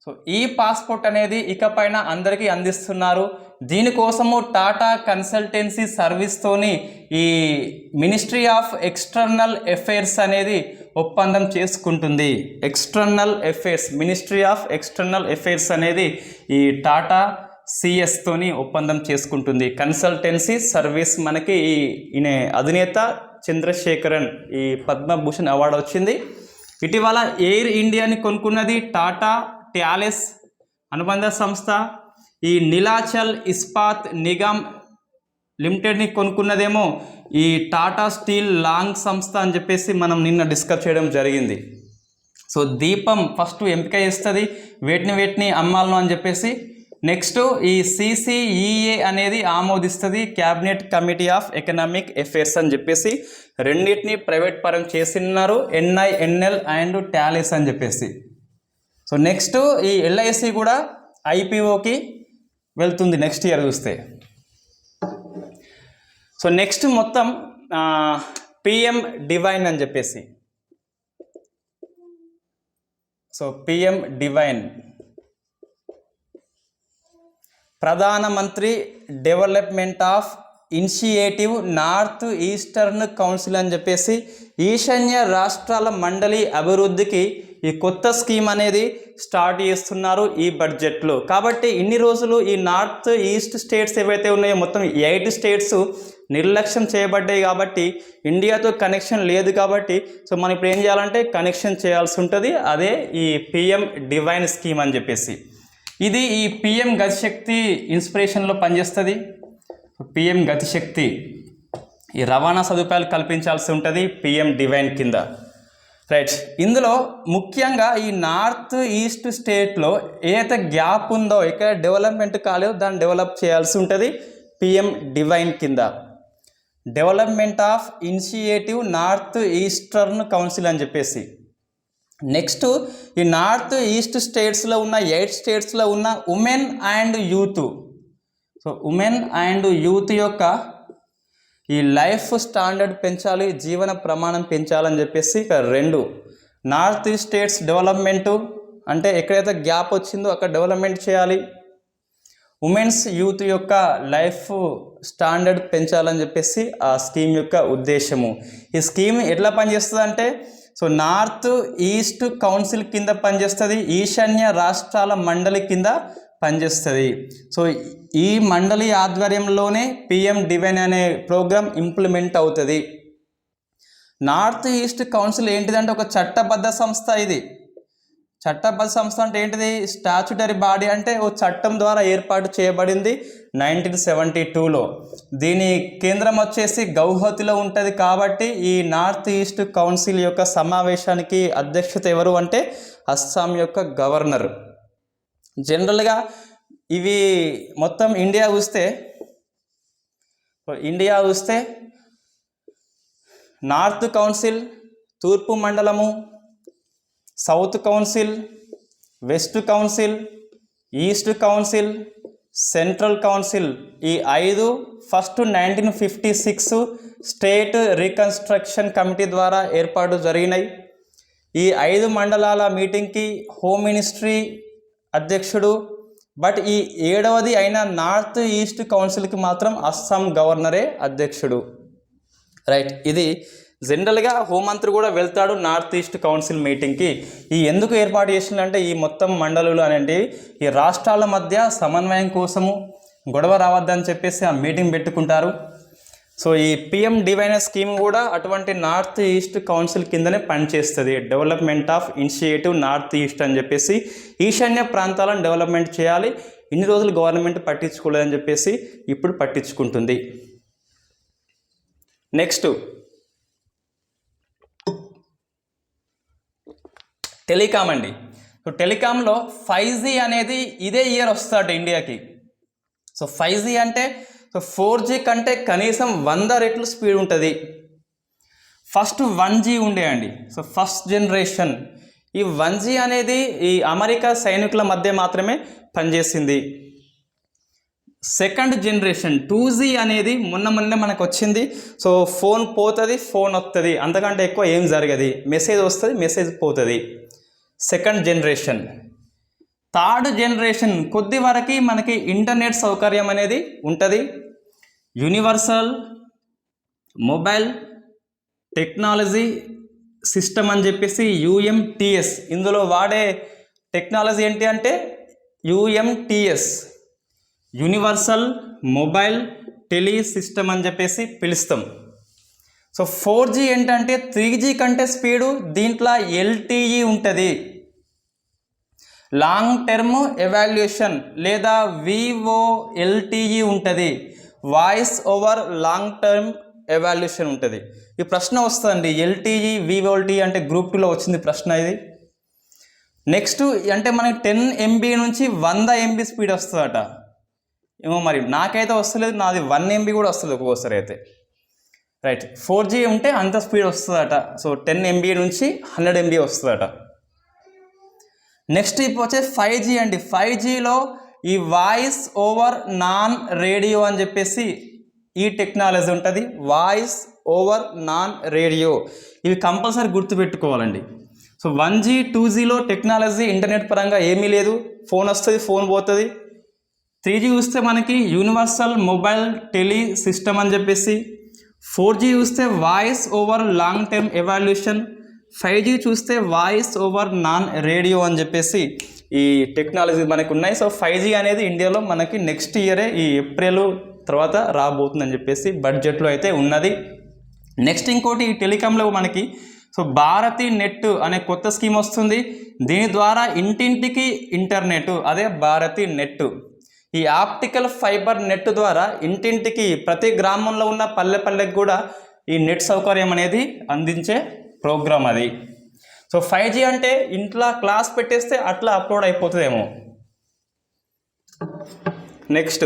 సో ఈ పాస్పోర్ట్ అనేది ఇకపైన అందరికీ అందిస్తున్నారు. దీనికోసము టాటా కన్సల్టెన్సీ సర్వీస్తోని ఈ మినిస్ట్రీ ఆఫ్ ఎక్స్టర్నల్ అఫైర్స్ అనేది ఒప్పందం చేసుకుంటుంది. External affairs, ministry of external affairs అనేది ఈ టాటా సిఎస్తోని ఒప్పందం చేసుకుంటుంది. కన్సల్టెన్సీ సర్వీస్ మనకి ఈయన అధినేత చంద్రశేఖరన్ ఈ పద్మభూషణ్ అవార్డు వచ్చింది. ఇటీవల ఎయిర్ ఇండియాని కొనుక్కున్నది టాటా ట్యాలెస్ అనుబంధ సంస్థ. ఈ నీలాచల్ ఇస్పాత్ నిగమ్ లిమిటెడ్ని కొనుక్కున్నదేమో ఈ టాటా స్టీల్ లాంగ్ సంస్థ అని చెప్పేసి మనం నిన్న డిస్కస్ చేయడం జరిగింది. సో దీపం ఫస్ట్ ఎంపిక చేస్తుంది వేటిని అమ్మాలను అని చెప్పేసి. నెక్స్ట్ ఈ CCEA అనేది ఆమోదిస్తుంది, cabinet committee of economic affairs అని చెప్పేసి. రెండింటిని ప్రైవేట్ పరం చేసినారు, NINL అండ్ టాలెస్ అని చెప్పేసి. సో నెక్స్ట్ ఈ LIC కూడా IPOకి వెళ్తుంది నెక్స్ట్ ఇయర్ చూస్తే. సో నెక్స్ట్ మొత్తం PM డివైన్ అని చెప్పేసి. సో PM డివైన్ ప్రధానమంత్రి development of initiative north eastern council అని చెప్పేసి ఈశాన్య రాష్ట్రాల మండలి అభివృద్ధికి ఈ కొత్త స్కీమ్ అనేది స్టార్ట్ చేస్తున్నారు ఈ బడ్జెట్లో. కాబట్టి ఇన్ని రోజులు ఈ నార్త్ ఈస్ట్ స్టేట్స్ ఏవైతే ఉన్నాయో మొత్తం 8 స్టేట్స్ నిర్లక్ష్యం చేయబడ్డాయి. కాబట్టి ఇండియాతో కనెక్షన్ లేదు. కాబట్టి సో మనం ఇప్పుడు ఏం చేయాలంటే కనెక్షన్ చేయాల్సి ఉంటుంది. అదే ఈ PM డివైన్ స్కీమ్ అని చెప్పేసి. ఇది ఈ PM గతిశక్తి ఇన్స్పిరేషన్లో పనిచేస్తుంది. PM గతిశక్తి ఈ రవాణా సదుపాయాలు కల్పించాల్సి ఉంటుంది PM డివైన్ కింద. రైట్, ఇందులో ముఖ్యంగా ఈ నార్త్ ఈస్ట్ స్టేట్లో ఏదైతే గ్యాప్ ఉందో, ఇక్కడ డెవలప్మెంట్ కాలేదో దాన్ని డెవలప్ చేయాల్సి ఉంటుంది PM డివైన్ కింద. Development of initiative north eastern council అని చెప్పేసి. నెక్స్ట్ ఈ నార్త్ ఈస్ట్ స్టేట్స్లో ఉన్న 8 స్టేట్స్లో ఉన్న women and youth. So women and youth యొక్క ఈ లైఫ్ స్టాండర్డ్ పెంచాలి, జీవన ప్రమాణం పెంచాలని చెప్పేసి ఇక 2 నార్త్ ఈస్ట్ స్టేట్స్ డెవలప్మెంటు అంటే ఎక్కడైతే గ్యాప్ వచ్చిందో అక్కడ డెవలప్మెంట్ చేయాలి. ఉమెన్స్ యూత్ యొక్క లైఫ్ స్టాండర్డ్ పెంచాలని చెప్పేసి ఆ స్కీమ్ యొక్క ఉద్దేశము. ఈ స్కీమ్ ఎట్లా పనిచేస్తుంది అంటే సో నార్త్ ఈస్ట్ కౌన్సిల్ కింద పనిచేస్తుంది, ఈశాన్య రాష్ట్రాల మండలి కింద పనిచేస్తుంది. సో ఈ మండలి ఆధ్వర్యంలోనే PM డివైన్ అనే ప్రోగ్రామ్ ఇంప్లిమెంట్ అవుతుంది. నార్త్ ఈస్ట్ కౌన్సిల్ ఏంటిదంటే ఒక చట్టబద్ధ సంస్థ. ఇది చట్టబద్ధ సంస్థ అంటే ఏంటిది? స్టాచ్యుటరీ బాడీ, అంటే ఓ చట్టం ద్వారా ఏర్పాటు చేయబడింది 1972లో. దీని కేంద్రం వచ్చేసి గౌహతిలో ఉంటుంది. కాబట్టి ఈ నార్త్ ఈస్ట్ కౌన్సిల్ యొక్క సమావేశానికి అధ్యక్షత ఎవరు అంటే అస్సాం యొక్క గవర్నర్. జనరల్గా ఇవి మొత్తం ఇండియా చూస్తే నార్త్ కౌన్సిల్, తూర్పు మండలము, south council, west council, east council, central council, ఈ 5 ఫస్ట్ 1956 స్టేట్ రీకన్స్ట్రక్షన్ కమిటీ ద్వారా ఏర్పాటు జరిగినాయి. ఈ 5 మండలాల మీటింగ్కి హోమ్ మినిస్ట్రీ అధ్యక్షుడు. బట్ ఈ 7వది అయిన నార్త్ ఈస్ట్ కౌన్సిల్కి మాత్రం అస్సాం గవర్నరే అధ్యక్షుడు. రైట్, ఇది జనరల్గా హోంమంత్రి కూడా వెళ్తాడు నార్త్ ఈస్ట్ కౌన్సిల్ మీటింగ్కి. ఈ ఎందుకు ఏర్పాటు చేసిందంటే ఈ మొత్తం మండలులు అనేవి ఈ రాష్ట్రాల మధ్య సమన్వయం కోసము, గొడవ రావద్దని చెప్పేసి ఆ మీటింగ్ పెట్టుకుంటారు. సో ఈ PM డివైన్ స్కీమ్ కూడా అటువంటి నార్త్ ఈస్ట్ కౌన్సిల్ కిందనే పనిచేస్తుంది. Development of initiative north east అని చెప్పేసి ఈశాన్య ప్రాంతాలను డెవలప్మెంట్ చేయాలి. ఇన్ని రోజులు గవర్నమెంట్ పట్టించుకోలేదని చెప్పేసి ఇప్పుడు పట్టించుకుంటుంది. నెక్స్ట్ టెలికామ్ అండి. సో టెలికామ్లో 5G అనేది ఇదే ఇయర్ వస్తాడు ఇండియాకి. సో 5G అంటే సో 4G కంటే కనీసం 100 రెట్లు స్పీడ్ ఉంటుంది. ఫస్ట్ 1G ఉండే అండి. సో ఫస్ట్ జనరేషన్ ఈ 1G అనేది ఈ అమెరికా సైనికుల మధ్య మాత్రమే పనిచేసింది. సెకండ్ జనరేషన్ 2G అనేది మొన్న మనకు వచ్చింది. సో ఫోన్ పోతుంది, ఫోన్ వస్తుంది, అంతకంటే ఎక్కువ ఏం జరగదు. మెసేజ్ వస్తుంది, మెసేజ్ పోతుంది. Second generation. థర్డ్ జనరేషన్ కొద్ది వరకు మనకి ఇంటర్నెట్ సౌకర్యం అనేది ఉంటుంది. యూనివర్సల్ మొబైల్ టెక్నాలజీ సిస్టమ్ అని చెప్పేసి UMTS. ఇందులో వాడే టెక్నాలజీ ఏంటి అంటే UMTS, universal mobile tele system అని చెప్పేసి పిలుస్తాం. సో 4G ఏంటంటే 3G కంటే స్పీడు, దీంట్లో LTE ఉంటుంది, లాంగ్ టర్మ్ ఎవాల్యుయేషన్ లేదా VoLTE ఉంటుంది, voice over long term evaluation ఉంటుంది. ఈ ప్రశ్న వస్తుందండి, LTE VoLTE అంటే గ్రూప్ 2లో వచ్చింది ప్రశ్న ఇది. నెక్స్ట్ అంటే మనకి 10 MB నుంచి 100 MB స్పీడ్ వస్తుందట. ఏమో మరి నాకైతే వస్తలేదు, నాది 1 MB కూడా వస్తుంది ఒక్కొక్కసారి అయితే. రైట్, 4G ఉంటే అంత స్పీడ్ వస్తుందట. సో 10 MB నుంచి 100 MB వస్తుందట. నెక్స్ట్ ఇప్పుడు వచ్చే 5G అండి. 5Gలో ఈ వాయిస్ ఓవర్ నాన్ రేడియో అని చెప్పేసి ఈ టెక్నాలజీ ఉంటుంది. వాయిస్ ఓవర్ నాన్ రేడియో ఇవి కంపల్సరీ గుర్తుపెట్టుకోవాలండి. సో 1G 2Gలో టెక్నాలజీ ఇంటర్నెట్ పరంగా ఏమీ లేదు, ఫోన్ వస్తుంది, ఫోన్ పోతుంది. 3G చూస్తే మనకి యూనివర్సల్ మొబైల్ టెలి సిస్టమ్ అని చెప్పేసి. 4G చూస్తే voice over long term evaluation. 5G చూస్తే వాయిస్ ఓవర్ నాన్ రేడియో అని చెప్పేసి ఈ టెక్నాలజీ మనకు ఉన్నాయి. సో 5G అనేది ఇండియాలో మనకి నెక్స్ట్ ఇయరే ఈ ఏప్రిల్ తర్వాత రాబోతుందని చెప్పేసి బడ్జెట్లో అయితే ఉన్నది. నెక్స్ట్ ఇంకోటి ఈ టెలికాంలో మనకి సో భారతి నెట్ అనే కొత్త స్కీమ్ వస్తుంది. దీని ద్వారా ఇంటింటికి ఇంటర్నెట్, అదే భారతి నెట్. ఈ ఆప్టికల్ ఫైబర్ నెట్ ద్వారా ఇంటింటికి ప్రతి గ్రామంలో ఉన్న పల్లెకి కూడా ఈ నెట్ సౌకర్యం అనేది అందించే ప్రోగ్రామ్ అది. సో 5G అంటే ఇంట్లో క్లాస్ పెట్టేస్తే అట్లా అప్లోడ్ అయిపోతుందేమో. నెక్స్ట్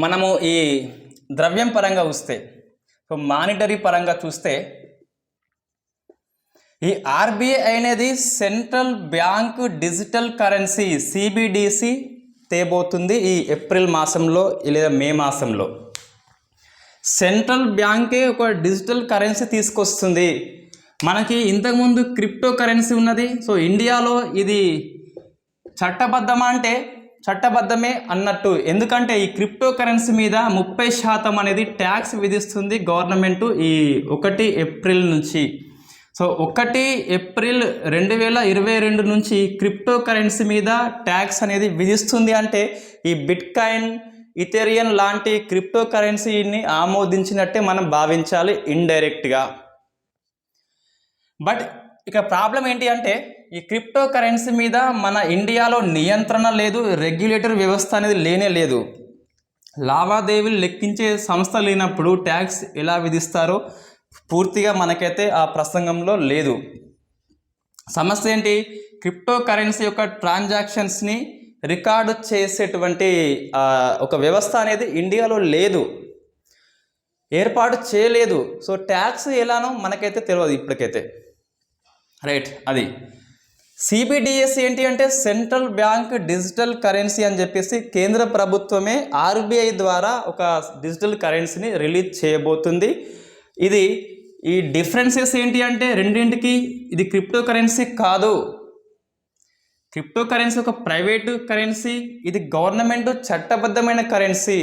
మనము ఈ ద్రవ్యం పరంగా చూస్తే, సో మానిటరీ పరంగా చూస్తే ఈ RBI అనేది central bank digital currency CBDC తేబోతుంది ఈ ఏప్రిల్ మాసంలో లేదా మే మాసంలో. సెంట్రల్ బ్యాంకే ఒక డిజిటల్ కరెన్సీ తీసుకొస్తుంది. మనకి ఇంతకుముందు క్రిప్టో కరెన్సీ ఉన్నది. సో ఇండియాలో ఇది చట్టబద్ధమా అంటే చట్టబద్ధమే అన్నట్టు. ఎందుకంటే ఈ క్రిప్టో కరెన్సీ మీద 30% అనేది ట్యాక్స్ విధిస్తుంది గవర్నమెంట్ ఈ 1 ఏప్రిల్ నుంచి. సో 1 ఏప్రిల్ 2022 నుంచి క్రిప్టో కరెన్సీ మీద ట్యాక్స్ అనేది విధిస్తుంది. అంటే ఈ బిట్కాయిన్, ఇథెరియం లాంటి క్రిప్టో కరెన్సీని ఆమోదించినట్టే మనం భావించాలి ఇండైరెక్ట్గా. బట్ ఇక ప్రాబ్లం ఏంటి అంటే ఈ క్రిప్టో కరెన్సీ మీద మన ఇండియాలో నియంత్రణ లేదు, రెగ్యులేటర్ వ్యవస్థ అనేది లేనే లేదు. లావాదేవీలు లెక్కించే సంస్థ లేనప్పుడు ట్యాక్స్ ఎలా విధిస్తారో పూర్తిగా మనకైతే ఆ ప్రసంగంలో లేదు. సమస్య ఏంటి, క్రిప్టో కరెన్సీ యొక్క ట్రాన్సాక్షన్స్ని రికార్డు చేసేటువంటి ఒక వ్యవస్థ అనేది ఇండియాలో లేదు, ఏర్పాటు చేయలేదు. సో ట్యాక్స్ ఎలానో మనకైతే తెలియదు ఇప్పటికైతే. రైట్, అది CBDC ఏంటి అంటే సెంట్రల్ బ్యాంక్ డిజిటల్ కరెన్సీ అని చెప్పేసి కేంద్ర ప్రభుత్వమే RBI ద్వారా ఒక డిజిటల్ కరెన్సీని రిలీజ్ చేయబోతుంది. ఇది ఈ డిఫరెన్సెస్ ఏంటి అంటే రెండింటికి, ఇది క్రిప్టో కరెన్సీ కాదు. క్రిప్టో కరెన్సీ ఒక ప్రైవేటు కరెన్సీ, ఇది గవర్నమెంట్ చట్టబద్ధమైన కరెన్సీ.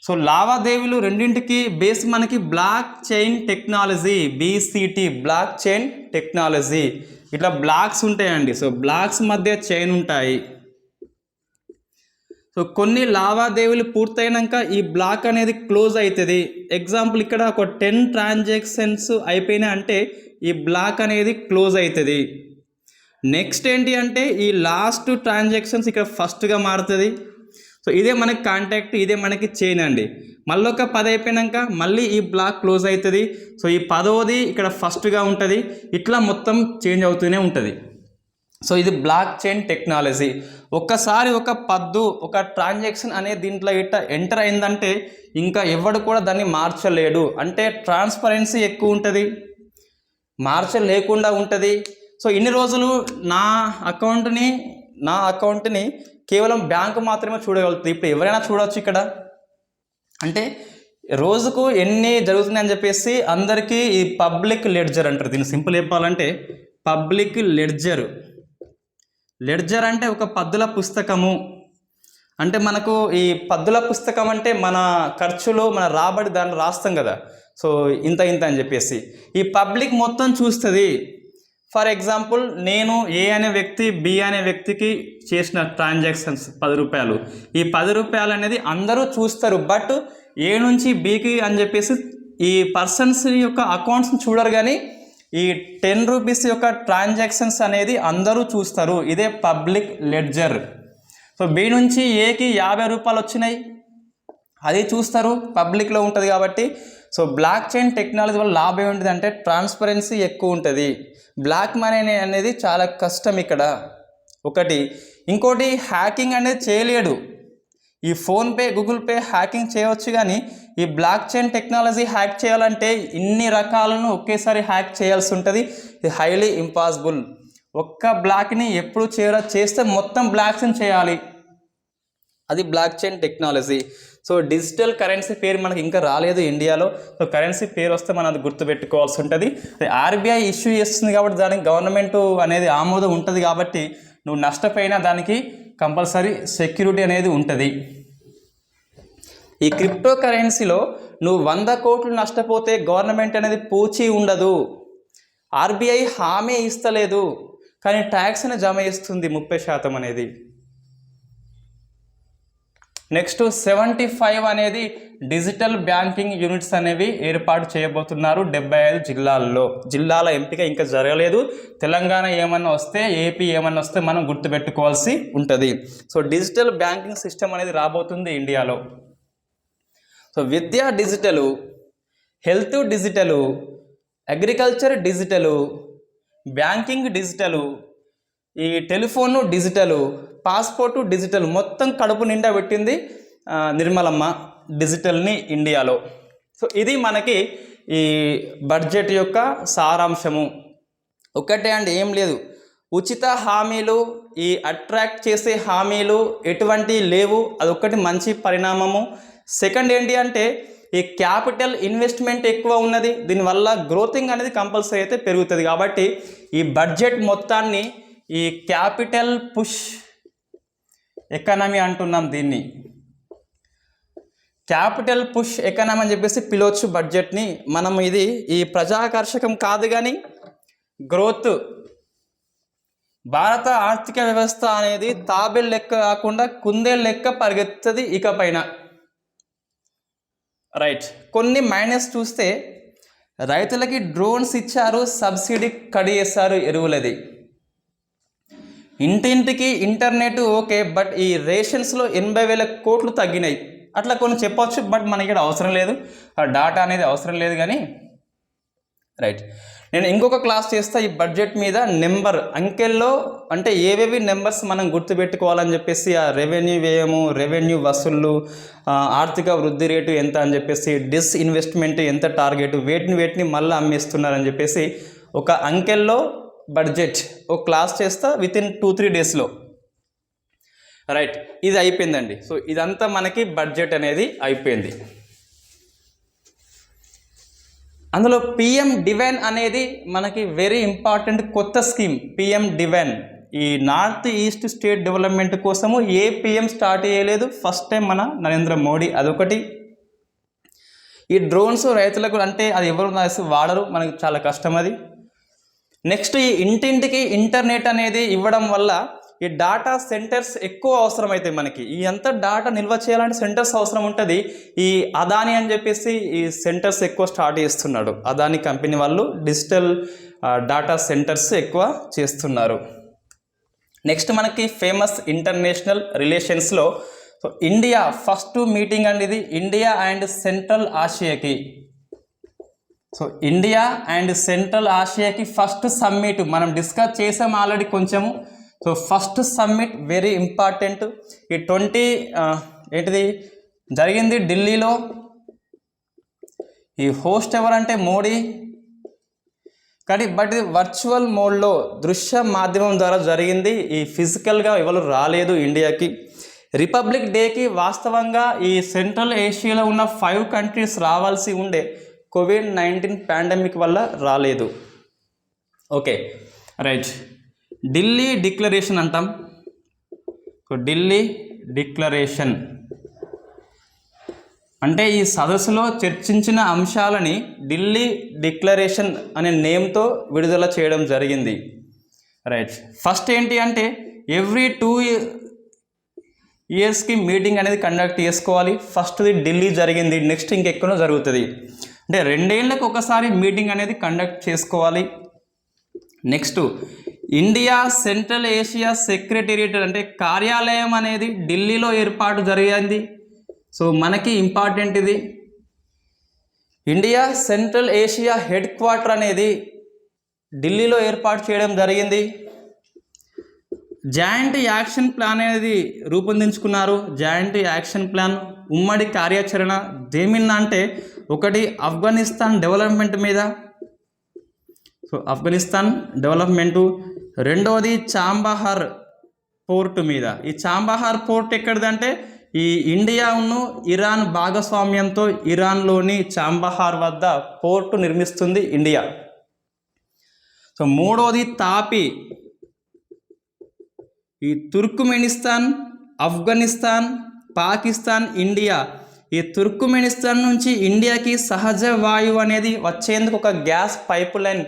సో లావాదేవీలు రెండింటికి బేస్ మనకి block chain technology, BCT, block chain technology. ఇట్లా బ్లాక్స్ ఉంటాయండి. సో బ్లాక్స్ మధ్య చైన్ ఉంటాయి. సో కొన్ని లావాదేవీలు పూర్తయినాక ఈ బ్లాక్ అనేది క్లోజ్ అవుతుంది. ఎగ్జాంపుల్ ఇక్కడ ఒక 10 ట్రాన్సాక్షన్స్ అయిపోయినాయి అంటే ఈ బ్లాక్ అనేది క్లోజ్ అవుతుంది. నెక్స్ట్ ఏంటి అంటే ఈ లాస్ట్ ట్రాన్సాక్షన్స్ ఇక్కడ ఫస్ట్గా మారుతుంది. సో ఇదే మనకి కాంటాక్ట్, ఇదే మనకి చైన్ అండి. మళ్ళీ ఒక 10 అయిపోయినాక మళ్ళీ ఈ బ్లాక్ క్లోజ్ అవుతుంది. సో ఈ 10వది ఇక్కడ ఫస్ట్గా ఉంటుంది. ఇట్లా మొత్తం చేంజ్ అవుతూనే ఉంటుంది. సో ఇది బ్లాక్ చైన్ టెక్నాలజీ. ఒక్కసారి ఒక ట్రాన్సాక్షన్ అనేది దీంట్లో ఎంటర్ అయిందంటే ఇంకా ఎవడు కూడా దాన్ని మార్చలేడు. అంటే ట్రాన్స్పరెన్సీ ఎక్కువ ఉంటుంది, మార్చలేకుండా ఉంటుంది. సో ఇన్ని రోజులు నా అకౌంట్ని కేవలం బ్యాంకు మాత్రమే చూడగలుగుతుంది. ఇప్పుడు ఎవరైనా చూడవచ్చు ఇక్కడ. అంటే రోజుకు ఎన్ని జరుగుతున్నాయని చెప్పేసి అందరికీ ఈ పబ్లిక్ లెడ్జర్ అంటారు. దీన్ని సింపుల్ చెప్పాలంటే పబ్లిక్ లెడ్జర్ అంటే ఒక పద్దుల పుస్తకము. అంటే మనకు ఈ పద్దుల పుస్తకం అంటే మన ఖర్చులు, మన రాబడి దాన్ని రాస్తాం కదా. సో ఇంత అని చెప్పేసి ఈ పబ్లిక్ మొత్తం చూస్తుంది. ఫర్ ఎగ్జాంపుల్ నేను ఏ అనే వ్యక్తి బి అనే వ్యక్తికి చేసిన ట్రాన్సాక్షన్స్ 10 రూపాయలు. ఈ 10 రూపాయలు అనేది అందరూ చూస్తారు. బట్ ఏ నుంచి బికి అని చెప్పేసి ఈ పర్సన్స్ యొక్క అకౌంట్స్ని చూడరు, కానీ ఈ 10 రూపీస్ యొక్క ట్రాన్సాక్షన్స్ అనేది అందరూ చూస్తారు. ఇదే పబ్లిక్ లెడ్జర్. సో బి నుంచి ఏకి 50 రూపాయలు వచ్చినాయి, అది చూస్తారు, పబ్లిక్లో ఉంటుంది కాబట్టి. సో బ్లాక్ చైన్ టెక్నాలజీ వల్ల లాభం ఏంటిది అంటే ట్రాన్స్పరెన్సీ ఎక్కువ ఉంటుంది. బ్లాక్ మనీ అనేది చాలా కష్టం ఇక్కడ ఒకటి. ఇంకోటి హ్యాకింగ్ అనేది చేయలేడు. ఈ ఫోన్పే, గూగుల్ పే హ్యాకింగ్ చేయవచ్చు, కానీ ఈ బ్లాక్ చైన్ టెక్నాలజీ హ్యాక్ చేయాలంటే ఇన్ని రకాలను ఒకేసారి హ్యాక్ చేయాల్సి ఉంటుంది. ఇది హైలీ ఇంపాసిబుల్. ఒక్క బ్లాక్ని ఎప్పుడు చేస్తే మొత్తం బ్లాక్స్ని చేయాలి. అది block chain technology. So digital currency పేరు మనకి ఇంకా రాలేదు ఇండియాలో. సో కరెన్సీ పేరు వస్తే మనం అది గుర్తుపెట్టుకోవాల్సి ఉంటుంది. ఆర్బీఐ ఇష్యూ చేస్తుంది కాబట్టి దానికి గవర్నమెంట్ అనేది ఆమోదం ఉంటుంది కాబట్టి నువ్వు నష్టపోయినా దానికి కంపల్సరీ సెక్యూరిటీ అనేది ఉంటుంది. ఈ క్రిప్టో కరెన్సీలో నువ్వు 100 కోట్లు నష్టపోతే గవర్నమెంట్ అనేది పూచి ఉండదు. ఆర్బీఐ హామీ ఇస్తలేదు, కానీ ట్యాక్స్ అని జమ చేస్తుంది 30% అనేది. నెక్స్ట్ 75 అనేది డిజిటల్ బ్యాంకింగ్ యూనిట్స్ అనేవి ఏర్పాటు చేయబోతున్నారు 75 జిల్లాల్లో. జిల్లాల ఎంపిక ఇంకా జరగలేదు. తెలంగాణ ఏమన్నా వస్తే, ఏపీ ఏమన్నా వస్తే మనం గుర్తుపెట్టుకోవాల్సి ఉంటుంది. సో డిజిటల్ బ్యాంకింగ్ సిస్టమ్ అనేది రాబోతుంది ఇండియాలో. సో విద్య digital, health digital, agriculture digital, banking digital, ఈ టెలిఫోను డిజిటలు, పాస్పోర్టు డిజిటల్, మొత్తం కడుపు నిండా పెట్టింది నిర్మలమ్మ డిజిటల్ని ఇండియాలో. సో ఇది మనకి ఈ బడ్జెట్ యొక్క సారాంశము. ఒకటే అండి, ఏం లేదు. ఉచిత హామీలు, ఈ అట్రాక్ట్ చేసే హామీలు ఎటువంటి లేవు, అదొక్కటి మంచి పరిణామము. సెకండ్ ఏంటి అంటే ఈ క్యాపిటల్ ఇన్వెస్ట్మెంట్ ఎక్కువ ఉన్నది. దీనివల్ల గ్రోతింగ్ అనేది కంపల్సరీ అయితే పెరుగుతుంది. కాబట్టి ఈ బడ్జెట్ మొత్తాన్ని ఈ క్యాపిటల్ పుష్ ఎకానమీ అంటున్నాం. దీన్ని క్యాపిటల్ పుష్ ఎకానమీ అని చెప్పేసి పిలవచ్చు బడ్జెట్ని మనం. ఇది ఈ ప్రజాకర్షకం కాదు, కానీ గ్రోత్. భారత ఆర్థిక వ్యవస్థ అనేది తాబేలు లెక్క కాకుండా కుందేలు లెక్క పరిగెత్తుతుంది ఇకపైన. రైట్. కొన్ని మైనస్ చూస్తే రైతులకి డ్రోన్స్ ఇచ్చారు, సబ్సిడీ కడిగేశారు ఎరువులది. ఇంటింటికి ఇంటర్నెట్ ఓకే, బట్ ఈ రేషన్స్లో 80,000 కోట్లు తగ్గినాయి. అట్లా కొన్ని చెప్పవచ్చు, బట్ మనకి ఇక్కడ అవసరం లేదు, ఆ డాటా అనేది అవసరం లేదు. కానీ రైట్, నేను ఇంకొక క్లాస్ చేస్తా ఈ బడ్జెట్ మీద. నెంబర్ అంకెల్లో అంటే ఏవేవి నెంబర్స్ మనం గుర్తుపెట్టుకోవాలని చెప్పేసి, ఆ రెవెన్యూ వ్యయము, రెవెన్యూ వసూళ్ళు, ఆర్థిక వృద్ధి రేటు ఎంత అని చెప్పేసి, డిస్ఇన్వెస్ట్మెంట్ ఎంత టార్గెట్, వేటిని మళ్ళీ అమ్మేస్తున్నారని చెప్పేసి ఒక అంకెల్లో బడ్జెట్ ఒక క్లాస్ చేస్తా వితిన్ 2-3 డేస్లో. రైట్, ఇది అయిపోయిందండి. సో ఇదంతా మనకి బడ్జెట్ అనేది అయిపోయింది. అందులో పిఎం డివైన్ అనేది మనకి వెరీ ఇంపార్టెంట్ కొత్త స్కీమ్. పిఎం డివైన్ ఈ నార్త్ ఈస్ట్ స్టేట్ డెవలప్మెంట్ కోసము ఏ పిఎం స్టార్ట్ చేయలేదు, ఫస్ట్ టైం మన నరేంద్ర మోడీ. అదొకటి. ఈ డ్రోన్స్ రైతులకు అంటే అది ఎవరు వాడరు, మనకి చాలా కష్టం అది. నెక్స్ట్ ఈ ఇంటింటికి ఇంటర్నెట్ అనేది ఇవ్వడం వల్ల ఈ డాటా సెంటర్స్ ఎక్కువ అవసరం అవుతాయి మనకి. ఈ అంతా డాటా నిల్వ చేయాలంటే సెంటర్స్ అవసరం ఉంటుంది. ఈ అదాని అని చెప్పేసి ఈ సెంటర్స్ ఎక్కువ స్టార్ట్ చేస్తున్నాడు. అదాని కంపెనీ వాళ్ళు డిజిటల్ డాటా సెంటర్స్ ఎక్కువ చేస్తున్నారు. నెక్స్ట్ మనకి ఫేమస్ ఇంటర్నేషనల్ రిలేషన్స్లో సో ఇండియా ఫస్ట్ మీటింగ్ అండి ఇది, ఇండియా అండ్ సెంట్రల్ ఆసియాకి. సో ఇండియా అండ్ సెంట్రల్ ఆసియాకి ఫస్ట్ సమ్మిట్ మనం డిస్కస్ చేసాం ఆల్రెడీ కొంచెము. So first summit very important. ఈ ఏంటిది జరిగింది ఢిల్లీలో. ఈ హోస్ట్ ఎవరంటే మోడీ, కానీ బట్ ఇది వర్చువల్ మోడ్లో దృశ్య మాధ్యమం ద్వారా జరిగింది. ఈ ఫిజికల్గా ఎవరు రాలేదు ఇండియాకి. రిపబ్లిక్ డేకి వాస్తవంగా ఈ సెంట్రల్ ఏషియాలో ఉన్న 5 కంట్రీస్ రావాల్సి ఉండే, కోవిడ్-19 పాండమిక్ వల్ల రాలేదు. Okay right. ఢిల్లీ డిక్లరేషన్ అంటాం. ఢిల్లీ డిక్లరేషన్ అంటే ఈ సదస్సులో చర్చించిన అంశాలని ఢిల్లీ డిక్లరేషన్ అనే నేమ్తో విడుదల చేయడం జరిగింది. రైట్. ఫస్ట్ ఏంటి అంటే ఎవ్రీ 2 ఇయర్స్కి మీటింగ్ అనేది కండక్ట్ చేసుకోవాలి. ఫస్ట్ది ఢిల్లీ జరిగింది, నెక్స్ట్ ఇంకెక్కడో జరుగుతుంది. అంటే 2 ఏళ్ళకి ఒకసారి మీటింగ్ అనేది కండక్ట్ చేసుకోవాలి. Next India central Asia secretariat అంటే కార్యాలయం అనేది ఢిల్లీలో ఏర్పాటు జరిగింది. సో మనకి ఇంపార్టెంట్ ఇది. India central Asia head quarter అనేది ఢిల్లీలో ఏర్పాటు చేయడం జరిగింది. జాయింట్ యాక్షన్ ప్లాన్ అనేది రూపొందించుకున్నారు. జాయింట్ యాక్షన్ ప్లాన్ ఉమ్మడి కార్యాచరణ దేమిన్న అంటే ఒకటి ఆఫ్ఘనిస్తాన్ డెవలప్మెంట్ మీద, సో ఆఫ్ఘనిస్తాన్ డెవలప్మెంటు. రెండవది చాంబహార్ పోర్ట్ మీద. ఈ చాంబహార్ పోర్ట్ ఎక్కడిదంటే ఈ ఇండియాను ఇరాన్ భాగస్వామ్యంతో ఇరాన్లోని చాంబహార్ వద్ద పోర్టు నిర్మిస్తుంది ఇండియా. సో మూడవది తాపి. ఈ తుర్క్మెనిస్తాన్, ఆఫ్ఘనిస్తాన్, పాకిస్తాన్, ఇండియా, ఈ తుర్క్మెనిస్తాన్ నుంచి ఇండియాకి సహజ వాయువు అనేది వచ్చేందుకు ఒక గ్యాస్ పైప్ లైన్,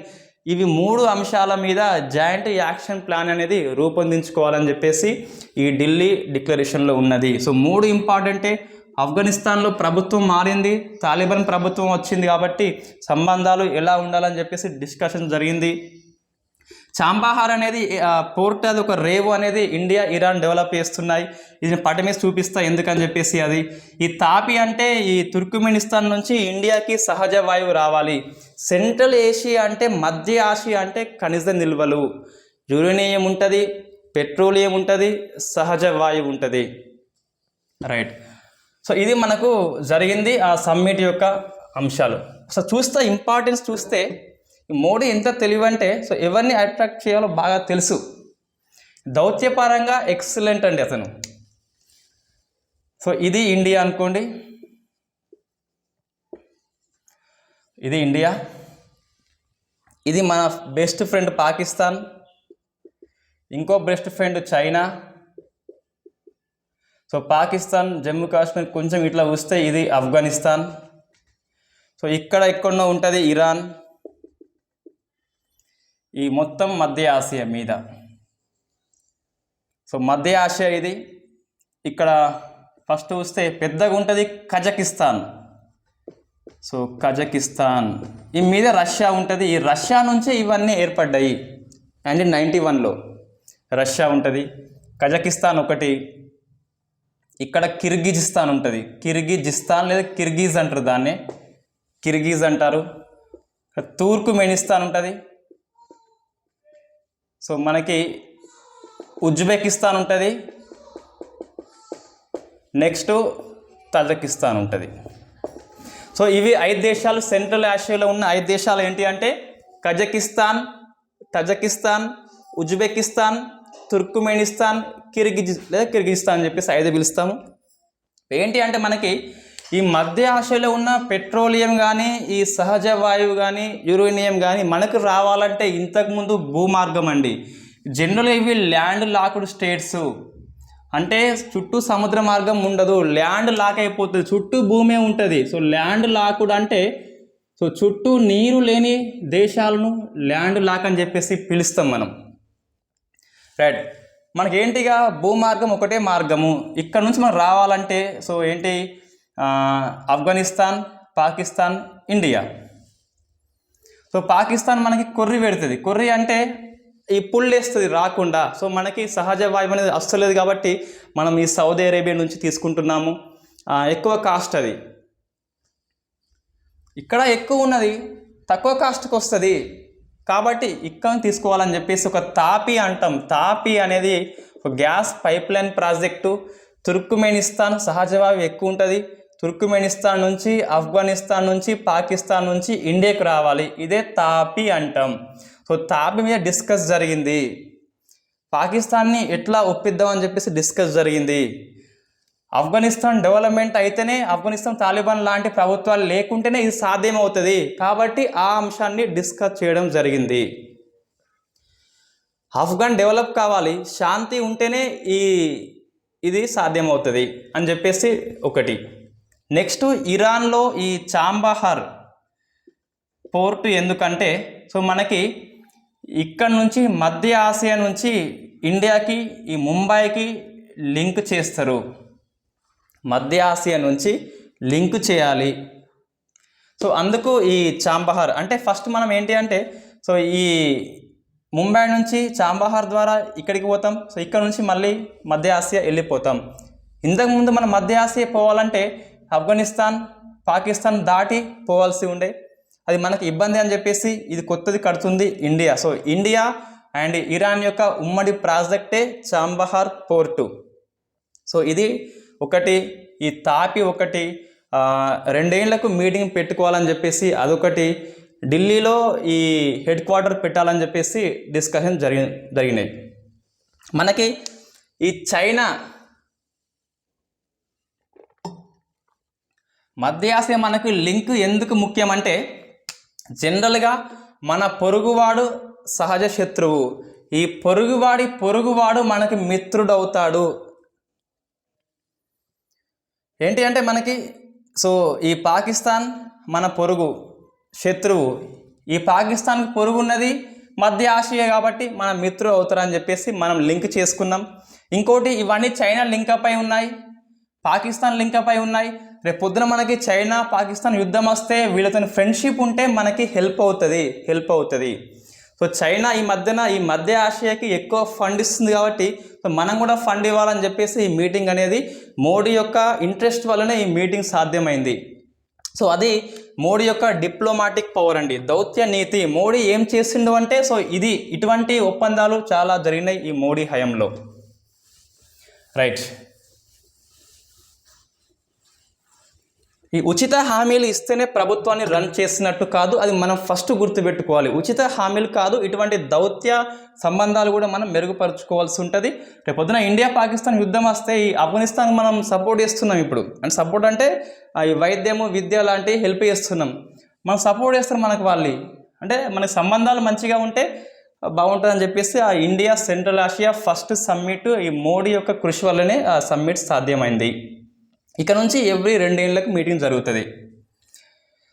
ఇవి 3 అంశాల మీద జాయింట్ యాక్షన్ ప్లాన్ అనేది రూపొందించుకోవాలని చెప్పేసి ఈ ఢిల్లీ డిక్లరేషన్లో ఉన్నది. సో 3 ఇంపార్టెంటే. ఆఫ్ఘనిస్తాన్లో ప్రభుత్వం మారింది, తాలిబాన్ ప్రభుత్వం వచ్చింది, కాబట్టి సంబంధాలు ఎలా ఉండాలని చెప్పేసి డిస్కషన్ జరిగింది. చాంబహార్ అనేది పోర్ట్, అది ఒక రేవు అనేది ఇండియా ఇరాన్ డెవలప్ చేస్తున్నాయి. ఇది పటం మీద చూపిస్తా ఎందుకని చెప్పేసి అది. ఈ తాపి అంటే ఈ తుర్క్మెనిస్తాన్ నుంచి ఇండియాకి సహజ వాయువు రావాలి. సెంట్రల్ ఏషియా అంటే మధ్య ఆసియా అంటే ఖనిజ నిల్వలు, యురేనియం ఉంటుంది, పెట్రోలియం ఉంటుంది, సహజ వాయువు ఉంటుంది. రైట్. సో ఇది మనకు జరిగింది ఆ సమ్మిట్ యొక్క అంశాలు. సో చూస్తే ఇంపార్టెన్స్ చూస్తే మోడీ ఎంత తెలివంటే, సో ఎవరిని అట్రాక్ట్ చేయాలో బాగా తెలుసు. దౌత్యపరంగా ఎక్సలెంట్ అండి అతను. సో ఇది ఇండియా అనుకోండి, ఇది ఇండియా, ఇది మన బెస్ట్ ఫ్రెండ్ పాకిస్తాన్, ఇంకో best friend China. So Pakistan, Jammu Kashmir కొంచెం ఇట్లా వస్తే ఇది ఆఫ్ఘనిస్తాన్. సో ఎక్కడో ఉంటుంది ఇరాన్. ఈ మొత్తం మధ్య ఆసియా మీద. సో మధ్య ఆసియా ఇది. ఇక్కడ ఫస్ట్ వస్తే పెద్దగా ఉంటుంది కజకిస్తాన్. సో కజకిస్తాన్, ఈ మీద రష్యా ఉంటుంది. ఈ రష్యా నుంచే ఇవన్నీ ఏర్పడ్డాయి 1991లో. రష్యా ఉంటుంది, కజకిస్తాన్ ఒకటి. ఇక్కడ కిర్గిజిస్తాన్ ఉంటుంది, కిర్గిజిస్తాన్ లేదా కిర్గిజ్ అంటారు, దాన్నే కిర్గిజ్ అంటారు. తుర్క్మెనిస్తాన్ ఉంటుంది. సో మనకి ఉజ్బెకిస్తాన్ ఉంటుంది, నెక్స్ట్ తజకిస్తాన్ ఉంటుంది. సో ఇవి 5 దేశాలు, సెంట్రల్ ఆసియాలో ఉన్న 5 దేశాలు ఏంటి అంటే Kazakhstan, Tajikistan, Uzbekistan, Turkmenistan, Kyrgyzstan అని చెప్పేసి 5 పిలుస్తాము. ఏంటి అంటే మనకి ఈ మధ్య ఆసియాలో ఉన్న పెట్రోలియం కానీ, ఈ సహజ వాయువు కానీ, యురేనియం కానీ మనకు రావాలంటే ఇంతకుముందు భూమార్గం అండి. జనరల్గా ఇవి ల్యాండ్ లాక్డ్ స్టేట్స్, అంటే చుట్టూ సముద్ర మార్గం ఉండదు, ల్యాండ్ లాక్ అయిపోతుంది, చుట్టూ భూమే ఉంటుంది. సో ల్యాండ్ లాక్డ్ అంటే సో చుట్టూ నీరు లేని దేశాలను ల్యాండ్ లాక్ అని చెప్పేసి పిలుస్తాం మనం. రైట్. మనకేంటిగా భూమార్గం ఒకటే మార్గము. ఇక్కడ నుంచి మనం రావాలంటే సో ఏంటి, ఆఫ్ఘనిస్తాన్, పాకిస్తాన్, ఇండియా. సో పాకిస్తాన్ మనకి కొర్రి పెడుతుంది. కొర్రి అంటే ఈ పుల్ వేస్తుంది రాకుండా. సో మనకి సహజ వాయువు అనేది వస్తలేదు కాబట్టి మనం ఈ సౌదీ అరేబియా నుంచి తీసుకుంటున్నాము. ఎక్కువ కాస్ట్ అది, ఇక్కడ ఎక్కువ ఉన్నది తక్కువ కాస్ట్కి వస్తుంది కాబట్టి ఇక్కడ తీసుకోవాలని చెప్పేసి ఒక తాపీ అంటాం. తాపీ అనేది ఒక gas pipe line project. Turkmenistan సహజ వాయువు ఎక్కువ ఉంటుంది. తుర్క్మెనిస్తాన్ నుంచి, ఆఫ్ఘనిస్తాన్ నుంచి, పాకిస్తాన్ నుంచి ఇండియాకు రావాలి. ఇదే తాపీ అంటాం. సో తాపీ మీద డిస్కస్ జరిగింది. పాకిస్తాన్ని ఎట్లా ఒప్పిద్దామని చెప్పేసి డిస్కస్ జరిగింది. ఆఫ్ఘనిస్తాన్ డెవలప్మెంట్ అయితేనే, ఆఫ్ఘనిస్తాన్ తాలిబాన్ లాంటి ప్రభుత్వాలు లేకుంటేనే ఇది సాధ్యమవుతుంది కాబట్టి ఆ అంశాన్ని డిస్కస్ చేయడం జరిగింది. ఆఫ్ఘన్ డెవలప్ కావాలి, శాంతి ఉంటేనే ఇది సాధ్యమవుతుంది అని చెప్పేసి ఒకటి. నెక్స్ట్ ఇరాన్లో ఈ చాంబహార్ పోర్టు ఎందుకంటే, సో మనకి ఇక్కడ నుంచి మధ్య ఆసియా నుంచి ఇండియాకి ఈ ముంబైకి లింక్ చేస్తారు. మధ్య ఆసియా నుంచి లింక్ చేయాలి. సో అందుకు ఈ చాంబహార్ అంటే ఫస్ట్ మనం ఏంటి అంటే, సో ఈ ముంబై నుంచి చాంబహార్ ద్వారా ఇక్కడికి పోతాం. సో ఇక్కడ నుంచి మళ్ళీ మధ్య ఆసియా వెళ్ళిపోతాం. ఇంతకుముందు మనం మధ్య ఆసియా పోవాలంటే ఆఫ్ఘనిస్తాన్, పాకిస్తాన్ దాటి పోవాల్సి ఉండే. అది మనకి ఇబ్బంది అని చెప్పేసి ఇది కొత్తది కడుతుంది India. So India and Iran యొక్క ఉమ్మడి ప్రాజెక్టే చాంబహార్ పోర్టు. సో ఇది ఒకటి. ఈ తాపి ఒకటి. 2 ఏళ్లకు మీటింగ్ పెట్టుకోవాలని చెప్పేసి అదొకటి. ఢిల్లీలో ఈ హెడ్ క్వార్టర్ పెట్టాలని చెప్పేసి డిస్కషన్ జరిగినాయి. మనకి ఈ చైనా మధ్య ఆసియా మనకు లింక్ ఎందుకు ముఖ్యమంటే, జనరల్గా మన పొరుగువాడు సహజ శత్రువు. ఈ పొరుగువాడు మనకి మిత్రుడవుతాడు. ఏంటి అంటే మనకి, సో ఈ పాకిస్తాన్ మన పొరుగు శత్రువు. ఈ పాకిస్తాన్కి పొరుగు ఉన్నది మధ్య ఆసియా కాబట్టి మన మిత్రుడు అవుతారని చెప్పేసి మనం లింక్ చేసుకున్నాం. ఇంకోటి, ఇవన్నీ చైనా లింకప్ అయి ఉన్నాయి, పాకిస్తాన్ లింకప్ అయి ఉన్నాయి. రేపు పొద్దున మనకి చైనా పాకిస్తాన్ యుద్ధం వస్తే వీళ్ళతో ఫ్రెండ్షిప్ ఉంటే మనకి హెల్ప్ అవుతుంది. సో చైనా ఈ మధ్య ఆసియాకి ఎక్కువ ఫండ్ ఇస్తుంది కాబట్టి సో మనం కూడా ఫండ్ ఇవ్వాలని చెప్పేసి ఈ మీటింగ్ అనేది మోడీ యొక్క ఇంట్రెస్ట్ వల్లనే ఈ మీటింగ్ సాధ్యమైంది. సో అది మోడీ యొక్క డిప్లొమాటిక్ పవర్ అండి, దౌత్య నీతి. మోడీ ఏం చేసిండు అంటే, సో ఇటువంటి ఒప్పందాలు చాలా జరిగినాయి ఈ మోడీ హయాంలో. రైట్. ఈ ఉచిత హామీలు ఇస్తేనే ప్రభుత్వాన్ని రన్ చేసినట్టు కాదు, అది మనం ఫస్ట్ గుర్తుపెట్టుకోవాలి. ఉచిత హామీలు కాదు, ఇటువంటి దౌత్య సంబంధాలు కూడా మనం మెరుగుపరుచుకోవాల్సి ఉంటుంది. రేపు పొద్దున ఇండియా పాకిస్తాన్ యుద్ధం వస్తే ఈ ఆఫ్ఘనిస్తాన్ మనం సపోర్ట్ చేస్తున్నాం ఇప్పుడు. అంటే సపోర్ట్ అంటే ఈ వైద్యము, విద్య లాంటివి హెల్ప్ చేస్తున్నాం. మనం సపోర్ట్ చేస్తాం మనకు వాళ్ళు. అంటే మనకి సంబంధాలు మంచిగా ఉంటే బాగుంటుందని చెప్పేసి ఆ India central Asia first summit ఈ మోడీ యొక్క కృషి వల్లనే ఆ సమ్మిట్ సాధ్యమైంది. ఇక నుంచి ఎవ్రీ 2 ఏళ్ళకు మీటింగ్ జరుగుతుంది.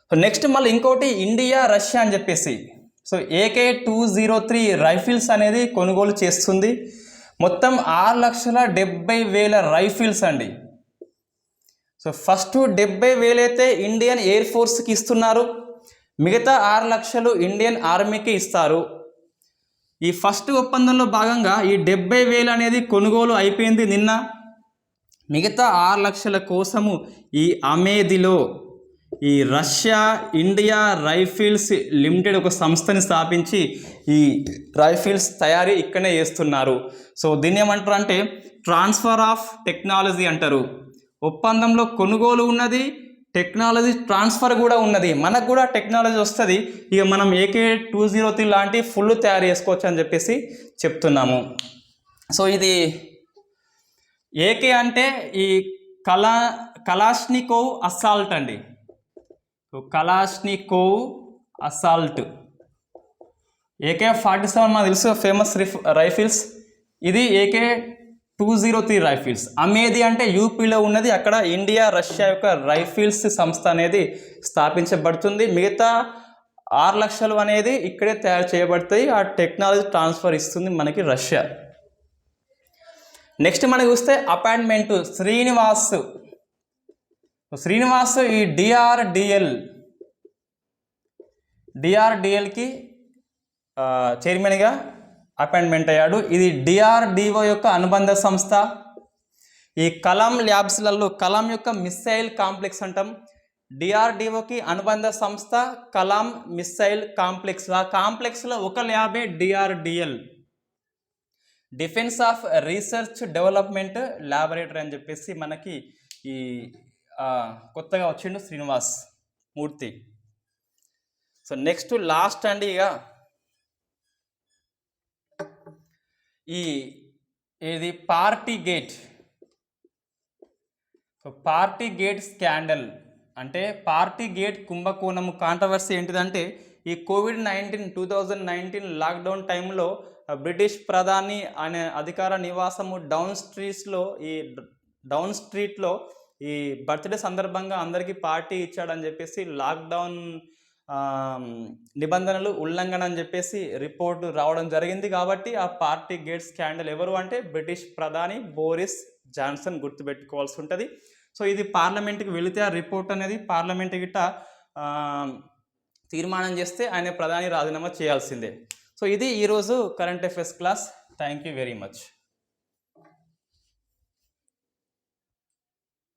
సో నెక్స్ట్ మళ్ళీ ఇంకోటి ఇండియా రష్యా అని చెప్పేసి, సో AK-203 రైఫిల్స్ అనేది కొనుగోలు చేస్తుంది. మొత్తం 6,70,000 రైఫిల్స్ అండి. సో ఫస్ట్ 70,000 అయితే ఇండియన్ ఎయిర్ ఫోర్స్కి ఇస్తున్నారు, మిగతా 6 లక్షలు ఇండియన్ ఆర్మీకి ఇస్తారు. ఈ ఫస్ట్ ఒప్పందంలో భాగంగా ఈ 70,000 అనేది కొనుగోలు అయిపోయింది నిన్న. మిగతా 6 లక్షల కోసము ఈ అమేధిలో ఈ రష్యా ఇండియా రైఫిల్స్ లిమిటెడ్ ఒక సంస్థని స్థాపించి ఈ రైఫిల్స్ తయారీ ఇక్కడనే చేస్తున్నారు. సో దీన్ని ఏమంటారు అంటే ట్రాన్స్ఫర్ ఆఫ్ టెక్నాలజీ అంటారు. ఒప్పందంలో కొనుగోలు ఉన్నది, టెక్నాలజీ ట్రాన్స్ఫర్ కూడా ఉన్నది. మనకు కూడా టెక్నాలజీ వస్తుంది, ఇక మనం AK-203 లాంటి ఫుల్ తయారు చేసుకోవచ్చు అని చెప్పేసి చెప్తున్నాము. సో ఇది AK అంటే ఈ కలాష్నికోవ్ అసాల్ట్ అండి. Kalashnikov assault. AK-47 మనకు తెలుసు, ఫేమస్ రైఫిల్స్. ఇది AK-203 రైఫిల్స్. అమేధి అంటే యూపీలో ఉన్నది, అక్కడ ఇండియా రష్యా యొక్క రైఫిల్స్ సంస్థ అనేది స్థాపించబడుతుంది. మిగతా 6 లక్షలు అనేది ఇక్కడే తయారు చేయబడతాయి. ఆ టెక్నాలజీ ట్రాన్స్ఫర్ ఇస్తుంది మనకి రష్యా. నెక్స్ట్ మనకి చూస్తే అపాయింట్మెంట్ శ్రీనివాస్ ఈ డిఆర్డిఎల్కి చైర్మన్గా అపాయింట్మెంట్ అయ్యాడు. ఇది డిఆర్డిఓ యొక్క అనుబంధ సంస్థ. ఈ కలాం ల్యాబ్స్లలో కలాం యొక్క మిస్సైల్ కాంప్లెక్స్ అంటాం. డిఆర్డిఓకి అనుబంధ సంస్థ కలాం మిస్సైల్ కాంప్లెక్స్. ఆ కాంప్లెక్స్లో ఒక ల్యాబే DRDL, defence of research development laboratory అని చెప్పేసి మనకి ఈ కొత్తగా వచ్చిండు Srinivas Murthy. So next last అండి, ఇక ఇది partygate. So partygate scandal అంటే పార్టీ గేట్ కుంభకోణం కాంట్రవర్సీ ఏంటిదంటే, ఈ కోవిడ్-19 2019 లాక్డౌన్ టైంలో బ్రిటిష్ ప్రధాని అనే అధికార నివాసము డౌన్ స్ట్రీట్లో ఈ బర్త్డే సందర్భంగా అందరికీ పార్టీ ఇచ్చాడని చెప్పేసి లాక్డౌన్ నిబంధనలు ఉల్లంఘన అని చెప్పేసి రిపోర్టు రావడం జరిగింది. కాబట్టి ఆ పార్టీ గేట్ స్కాండల్ ఎవరు అంటే బ్రిటిష్ ప్రధాని బోరిస్ జాన్సన్, గుర్తుపెట్టుకోవాల్సి ఉంటుంది. సో ఇది పార్లమెంట్కి వెళితే ఆ రిపోర్ట్ అనేది పార్లమెంట్ గిట్ట తీర్మానం చేస్తే ఆయన ప్రధాని రాజీనామా చేయాల్సిందే. సో ఇది ఈరోజు current affairs class. Thank you very much.